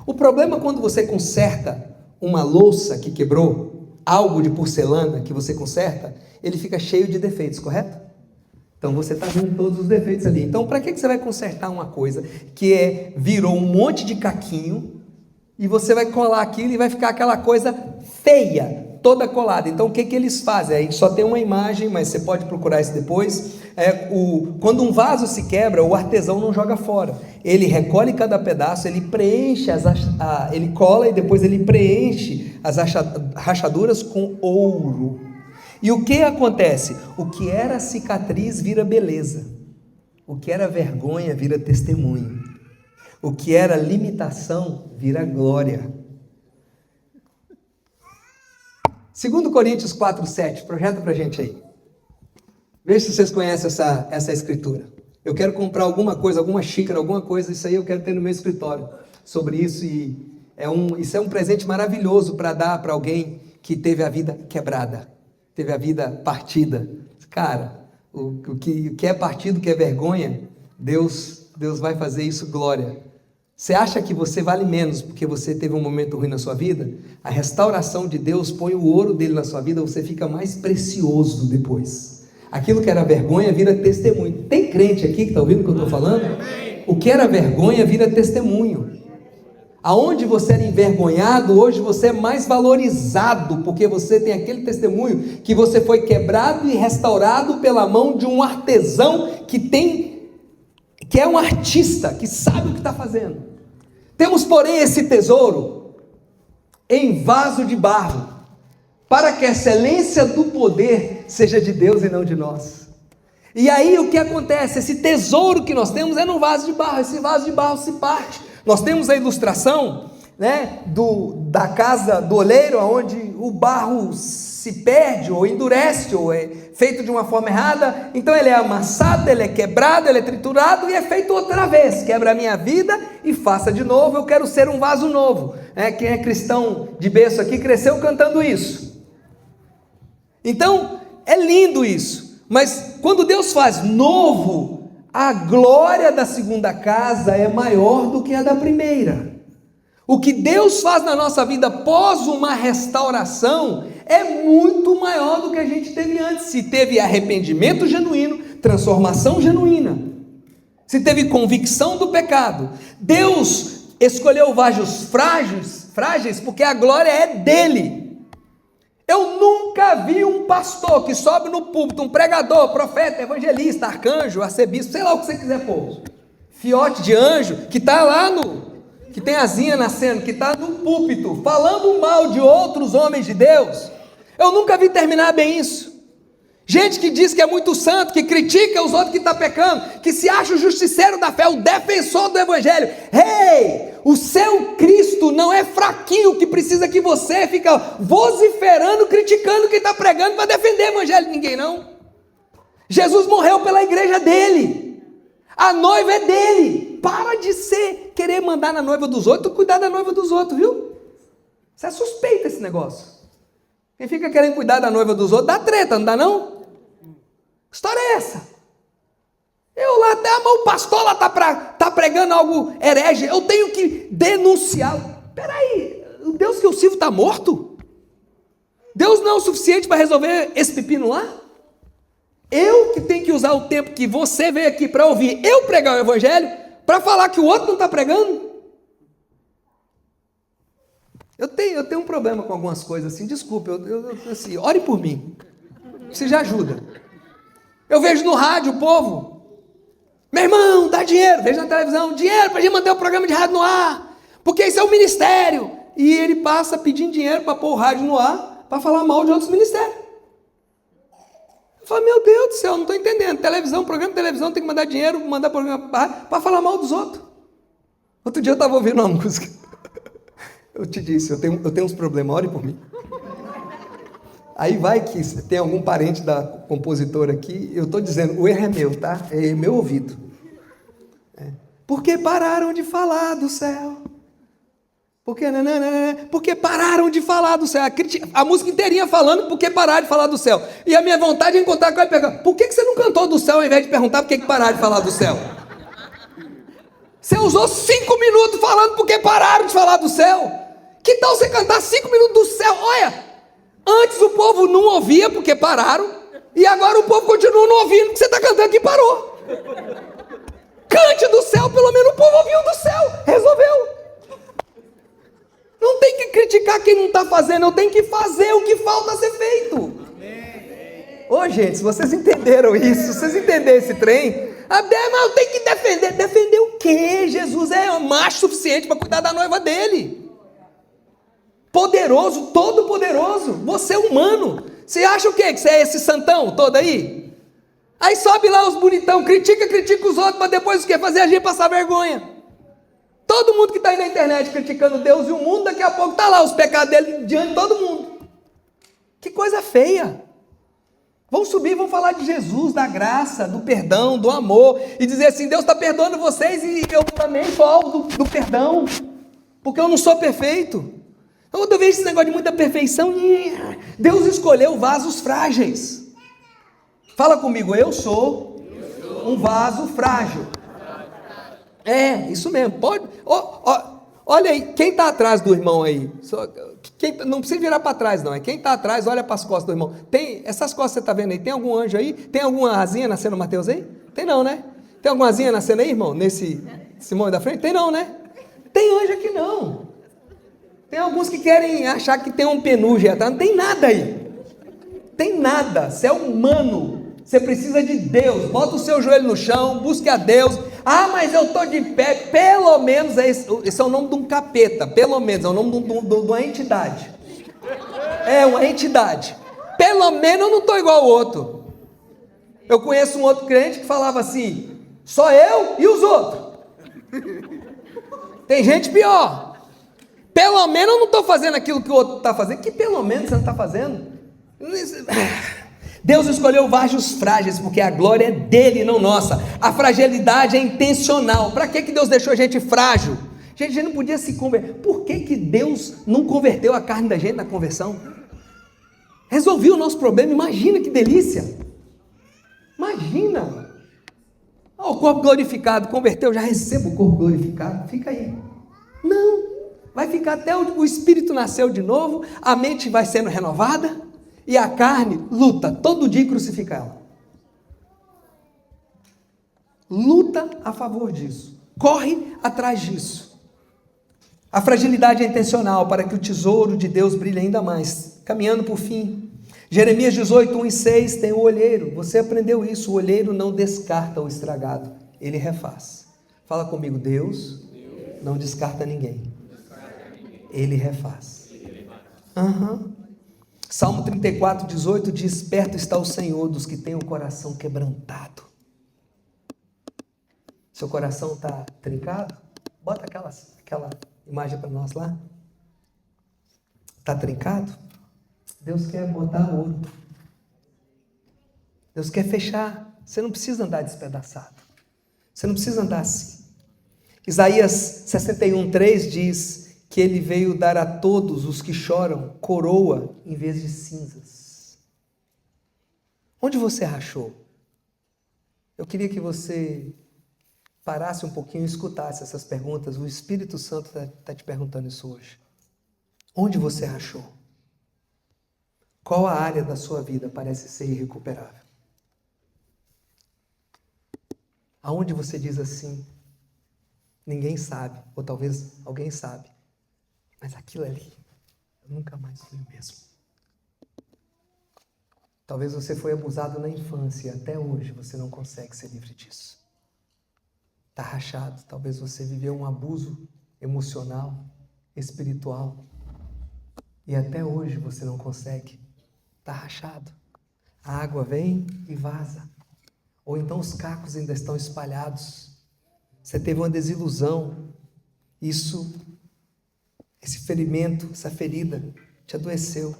O problema é quando você conserta uma louça que quebrou, algo de porcelana que você conserta, ele fica cheio de defeitos, correto? Então você está vendo todos os defeitos ali. Então para que você vai consertar uma coisa que virou um monte de caquinho e você vai colar aquilo e vai ficar aquela coisa feia, toda colada? Então o que eles fazem? Aí só tem uma imagem, mas você pode procurar isso depois. Quando um vaso se quebra, o artesão não joga fora. Ele recolhe cada pedaço, ele preenche, ele cola e depois ele preenche as rachaduras com ouro. E o que acontece? O que era cicatriz vira beleza. O que era vergonha vira testemunho. O que era limitação vira glória. 2 Coríntios 4:7, projeta para a gente aí. Veja se vocês conhecem essa escritura. Eu quero comprar alguma coisa, alguma xícara, alguma coisa, isso aí eu quero ter no meu escritório sobre isso. E isso é um presente maravilhoso para dar para alguém que teve a vida quebrada, teve a vida partida. Cara, o que é partido, o que é vergonha, Deus vai fazer isso glória. Você acha que você vale menos porque você teve um momento ruim na sua vida? A restauração de Deus põe o ouro dele na sua vida, você fica mais precioso depois. Aquilo que era vergonha vira testemunho. Tem crente aqui que está ouvindo o que eu estou falando? O que era vergonha vira testemunho. Aonde você era envergonhado, hoje você é mais valorizado, porque você tem aquele testemunho que você foi quebrado e restaurado pela mão de um artesão que é um artista, que sabe o que está fazendo. Temos, porém, esse tesouro em vaso de barro, para que a excelência do poder seja de Deus e não de nós. E aí o que acontece? Esse tesouro que nós temos é num vaso de barro, esse vaso de barro se parte. Nós temos a ilustração, né, da casa do oleiro, onde o barro se perde, ou endurece, ou é feito de uma forma errada, então ele é amassado, ele é quebrado, ele é triturado, e é feito outra vez, quebra a minha vida e faça de novo, eu quero ser um vaso novo. Quem é cristão de berço aqui, cresceu cantando isso. Então, é lindo isso, mas quando Deus faz novo, a glória da segunda casa é maior do que a da primeira. O que Deus faz na nossa vida após uma restauração é muito maior do que a gente teve antes. Se teve arrependimento genuíno, transformação genuína, se teve convicção do pecado, Deus escolheu vasos frágeis porque a glória é dele. Eu nunca vi um pastor que sobe no púlpito, um pregador, profeta, evangelista, arcanjo, arcebispo, sei lá o que você quiser pôr, fiote de anjo, que está lá que tem asinha nascendo, que está no púlpito, falando mal de outros homens de Deus. Eu nunca vi terminar bem isso. Gente que diz que é muito santo, que critica os outros que estão pecando, que se acha o justiceiro da fé, o defensor do evangelho. Ei, o seu Cristo não é fraquinho, que precisa que você fique vociferando, criticando quem está pregando para defender o evangelho de ninguém, não. Jesus morreu pela igreja dele, a noiva é dele. Para de querer mandar na noiva dos outros, cuidar da noiva dos outros, viu? Você é suspeito esse negócio. Quem fica querendo cuidar da noiva dos outros, dá treta, não dá não? Que história é essa? Eu lá até, o pastor lá tá pregando algo herege, eu tenho que denunciá-lo. Peraí, o Deus que eu sirvo está morto? Deus não é o suficiente para resolver esse pepino lá? Eu que tenho que usar o tempo que você veio aqui para ouvir eu pregar o evangelho, para falar que o outro não está pregando? Eu tenho um problema com algumas coisas assim, desculpe, assim, ore por mim, isso já ajuda. Eu vejo no rádio o povo, meu irmão, dá dinheiro, vejo na televisão, dinheiro para a gente manter o programa de rádio no ar, porque isso é um ministério, e ele passa pedindo dinheiro para pôr o rádio no ar, para falar mal de outros ministérios. Eu falo, meu Deus do céu, não estou entendendo, programa de televisão tem que mandar dinheiro, mandar programa para falar mal dos outros. Outro dia eu estava ouvindo uma música, eu te disse, eu tenho uns problemas, ore por mim. Aí vai que tem algum parente da compositora aqui, eu estou dizendo, o erro é meu, tá? É meu ouvido. Porque pararam de falar do céu. Porque pararam de falar do céu. A música inteirinha falando porque pararam de falar do céu. E a minha vontade é encontrar com ele e perguntar, por que você não cantou do céu ao invés de perguntar por que pararam de falar do céu? Você usou 5 minutos falando porque pararam de falar do céu. Que tal você cantar 5 minutos do céu? Olha, antes o povo não ouvia porque pararam, e agora o povo continua não ouvindo porque você está cantando que parou. Cante do céu, pelo menos o povo ouviu do céu, resolveu. Não tem que criticar quem não está fazendo, eu tenho que fazer o que falta ser feito. Ô gente, se vocês entenderam isso, se vocês entenderam esse trem, mas eu tenho que defender. Defender o quê? Jesus é macho suficiente para cuidar da noiva dele. Poderoso, todo poderoso. Você é humano. Você acha o quê? Que você é esse santão todo aí? Aí sobe lá os bonitão, critica os outros, para depois o quê? Fazer a gente passar vergonha. Todo mundo que está aí na internet criticando Deus e o mundo, daqui a pouco está lá os pecados dele diante de todo mundo. Que coisa feia. Vão subir, vão falar de Jesus, da graça, do perdão, do amor, e dizer assim, Deus está perdoando vocês e eu também sou alvo do perdão, porque eu não sou perfeito. Então, quando eu vejo esse negócio de muita perfeição, Deus escolheu vasos frágeis. Fala comigo, eu sou um vaso frágil. Isso mesmo. Pode. Olha aí, quem está atrás do irmão aí? Não precisa virar para trás, não. É quem está atrás, olha para as costas do irmão. Essas costas que você está vendo aí, tem algum anjo aí? Tem alguma asinha nascendo, Mateus, aí? Tem não, né? Tem alguma asinha nascendo aí, irmão? Nesse Simão da frente? Tem não, né? Tem anjo aqui não. Tem alguns que querem achar que tem um penugem atrás. Não tem nada aí. Tem nada. Você é humano. Você precisa de Deus. Bota o seu joelho no chão, busque a Deus. Mas eu estou de pé. Pelo menos, esse é o nome de um capeta. Pelo menos, é o nome de uma entidade. É uma entidade. Pelo menos eu não estou igual ao outro. Eu conheço um outro crente que falava assim: só eu e os outros. Tem gente pior. Pelo menos eu não estou fazendo aquilo que o outro está fazendo. Que pelo menos você não está fazendo? Deus escolheu vasos frágeis, porque a glória é dele, não nossa. A fragilidade é intencional. Para que Deus deixou a gente frágil? Gente, a gente não podia se converter. Por que Deus não converteu a carne da gente na conversão? Resolveu o nosso problema. Imagina que delícia. Imagina. O corpo glorificado, converteu, já recebo o corpo glorificado. Fica aí. Não. Vai ficar até o espírito nasceu de novo, a mente vai sendo renovada. E a carne luta, todo dia crucifica ela. Luta a favor disso. Corre atrás disso. A fragilidade é intencional para que o tesouro de Deus brilhe ainda mais. Caminhando por fim. Jeremias 18, 1 e 6 tem o olheiro. Você aprendeu isso. O olheiro não descarta o estragado. Ele refaz. Fala comigo, Deus não descarta ninguém. Ele refaz. Salmo 34, 18 diz: perto está o Senhor dos que têm o coração quebrantado. Seu coração está trincado? Bota aquela imagem para nós lá. Está trincado? Deus quer botar ouro. Deus quer fechar. Você não precisa andar despedaçado. Você não precisa andar assim. Isaías 61, 3 diz que ele veio dar a todos os que choram coroa em vez de cinzas. Onde você rachou? Eu queria que você parasse um pouquinho e escutasse essas perguntas. O Espírito Santo está te perguntando isso hoje. Onde você rachou? Qual a área da sua vida parece ser irrecuperável? Aonde você diz assim, ninguém sabe, ou talvez alguém sabe, mas aquilo ali, eu nunca mais fui o mesmo. Talvez você foi abusado na infância e até hoje você não consegue ser livre disso. Está rachado, talvez você viveu um abuso emocional, espiritual, e até hoje você não consegue. Está rachado. A água vem e vaza. Ou então os cacos ainda estão espalhados. Você teve uma desilusão. Esse ferimento, essa ferida te adoeceu.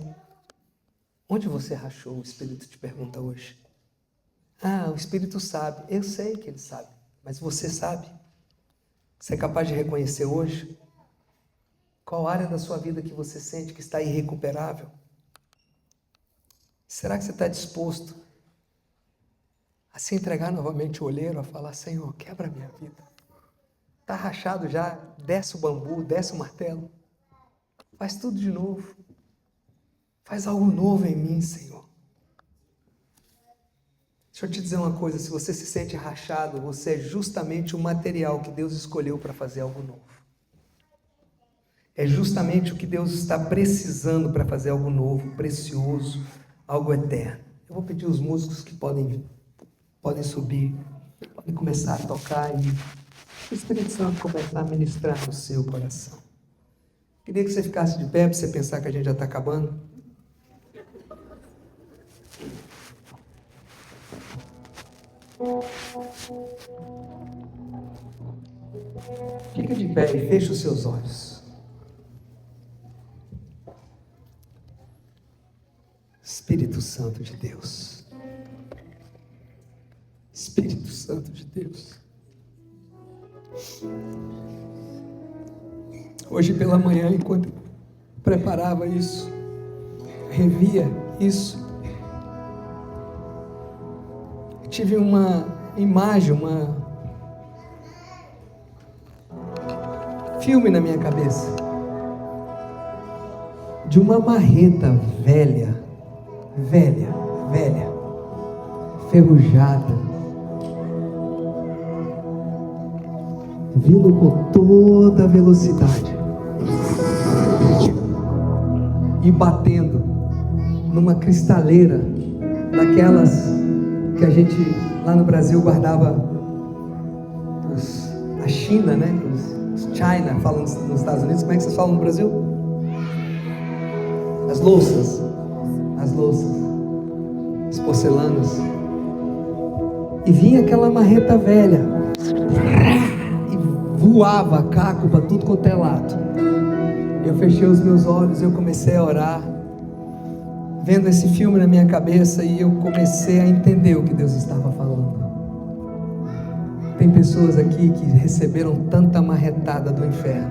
Onde você rachou? O Espírito te pergunta hoje. O Espírito sabe. Eu sei que ele sabe. Mas você sabe? Você é capaz de reconhecer hoje? Qual área da sua vida que você sente que está irrecuperável? Será que você está disposto a se entregar novamente o olheiro, a falar: Senhor, quebra a minha vida. Está rachado já, desce o bambu, desce o martelo. Faz tudo de novo. Faz algo novo em mim, Senhor. Deixa eu te dizer uma coisa, se você se sente rachado, você é justamente o material que Deus escolheu para fazer algo novo. É justamente o que Deus está precisando para fazer algo novo, precioso, algo eterno. Eu vou pedir os músicos que podem subir, podem começar a tocar e o Espírito Santo começar a ministrar no seu coração. Queria que você ficasse de pé para você pensar que a gente já está acabando. Fica de pé e feche os seus olhos. Espírito Santo de Deus. Espírito Santo de Deus. Hoje pela manhã, enquanto preparava isso, revia isso, tive uma imagem, filme na minha cabeça de uma marreta velha, ferrujada, vindo com toda a velocidade e batendo numa cristaleira daquelas que a gente lá no Brasil guardava, a China, né? Os China, falam nos Estados Unidos. Como é que vocês falam no Brasil? As louças, as porcelanas. E vinha aquela marreta velha e voava caco para tudo quanto é lado. Eu fechei os meus olhos, eu comecei a orar, vendo esse filme na minha cabeça, e eu comecei a entender o que Deus estava falando. Tem pessoas aqui que receberam tanta marretada do inferno,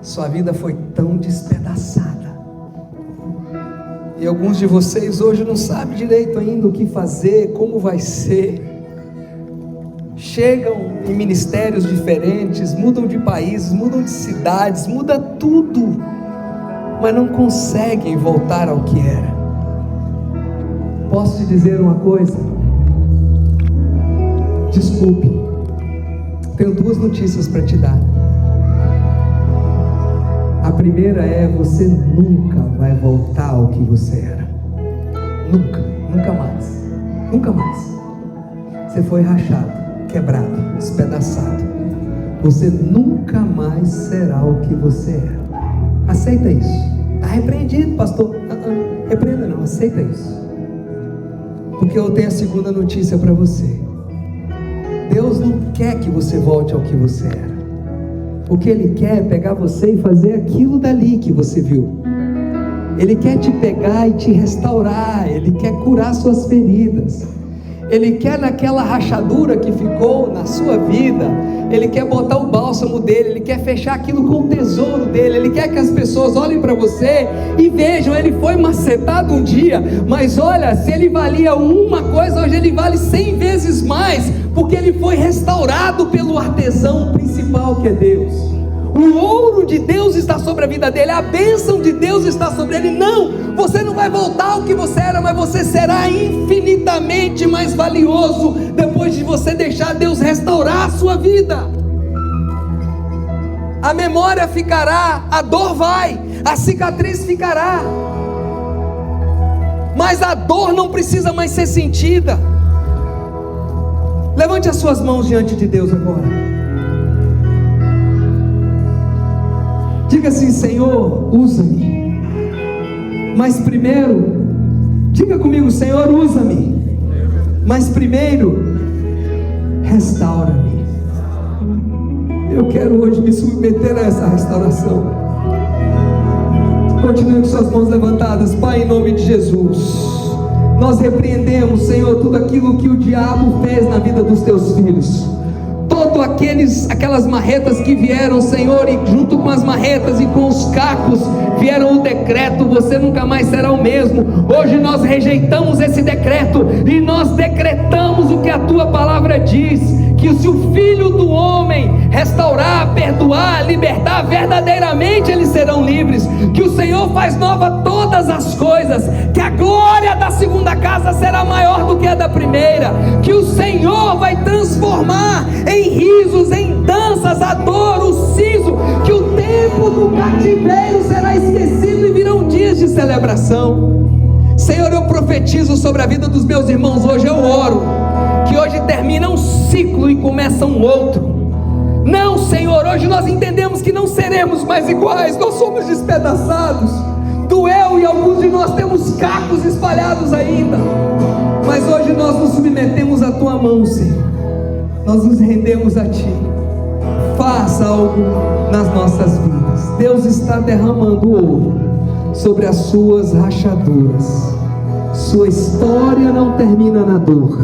sua vida foi tão despedaçada, e alguns de vocês hoje não sabem direito ainda o que fazer, como vai ser. Chegam em ministérios diferentes, mudam de países, mudam de cidades, muda tudo, mas não conseguem voltar ao que era. Posso te dizer uma coisa? Desculpe, tenho duas notícias para te dar. A primeira é: você nunca vai voltar ao que você era. Nunca mais. Você foi rachado, quebrado, despedaçado. Você nunca mais será o que você era. Aceita isso. Está repreendido, pastor. Repreenda não, aceita isso. Porque eu tenho a segunda notícia para você. Deus não quer que você volte ao que você era. O que Ele quer é pegar você e fazer aquilo dali que você viu. Ele quer te pegar e te restaurar. Ele quer curar suas feridas. Ele quer naquela rachadura que ficou na sua vida, Ele quer botar o bálsamo dele, Ele quer fechar aquilo com o tesouro dele. Ele quer que as pessoas olhem para você e vejam: ele foi macetado um dia, mas olha, se ele valia uma coisa, hoje ele vale 100 vezes mais, porque ele foi restaurado pelo artesão principal, que é Deus. O ouro de Deus está sobre a vida dele, a bênção de Deus está sobre ele. Não, você não vai voltar ao que você era, mas você será infinitamente mais valioso depois de você deixar Deus restaurar a sua vida. A memória ficará, a dor vai, a cicatriz ficará, mas a dor não precisa mais ser sentida. Levante as suas mãos diante de Deus agora. Diga assim: Senhor, usa-me. Mas primeiro, diga comigo: Senhor, usa-me. Mas primeiro, restaura-me. Eu quero hoje me submeter a essa restauração. Continue com suas mãos levantadas. Pai, em nome de Jesus, nós repreendemos, Senhor, tudo aquilo que o diabo fez na vida dos teus filhos. Todo aquelas marretas que vieram, Senhor, e junto com as marretas e com os cacos vieram o decreto: você nunca mais será o mesmo. Hoje nós rejeitamos esse decreto e nós decretamos o que a tua palavra diz: que se o Filho do Homem restaurar, perdoar, libertar, verdadeiramente eles serão livres. Que o Senhor faz nova todas as coisas, que a glória da segunda casa será maior do que a da primeira, que o Senhor vai transformar em risos, em danças, a dor, o siso, que o tempo do cativeiro será esquecido e virão dias de celebração. Senhor, eu profetizo sobre a vida dos meus irmãos hoje. Eu oro que hoje termina um ciclo e começa um outro. Não, Senhor, hoje nós entendemos que não seremos mais iguais. Nós somos despedaçados, doeu, e alguns de nós temos cacos espalhados ainda, mas hoje nós nos submetemos à tua mão, Senhor. Nós nos rendemos a ti. Faça algo nas nossas vidas. Deus está derramando ouro sobre as suas rachaduras. Sua história não termina na dor.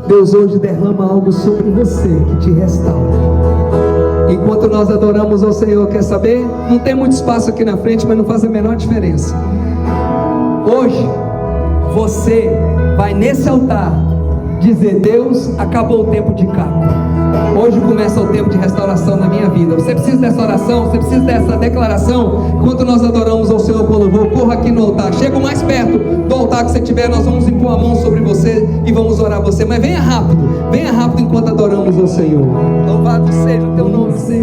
Deus hoje derrama algo sobre você que te restaura. Enquanto nós adoramos ao Senhor, quer saber? Não tem muito espaço aqui na frente, mas não faz a menor diferença. Hoje você vai nesse altar dizer: Deus, acabou o tempo de capa. Hoje começa o tempo de restauração na minha vida. Você precisa dessa oração, você precisa dessa declaração. Enquanto nós adoramos ao Senhor com louvor, corra aqui no altar. Chega o mais perto do altar que você tiver. Nós vamos impor a mão sobre você e vamos orar a você. Mas venha rápido enquanto adoramos ao Senhor. Louvado seja o teu nome, Senhor.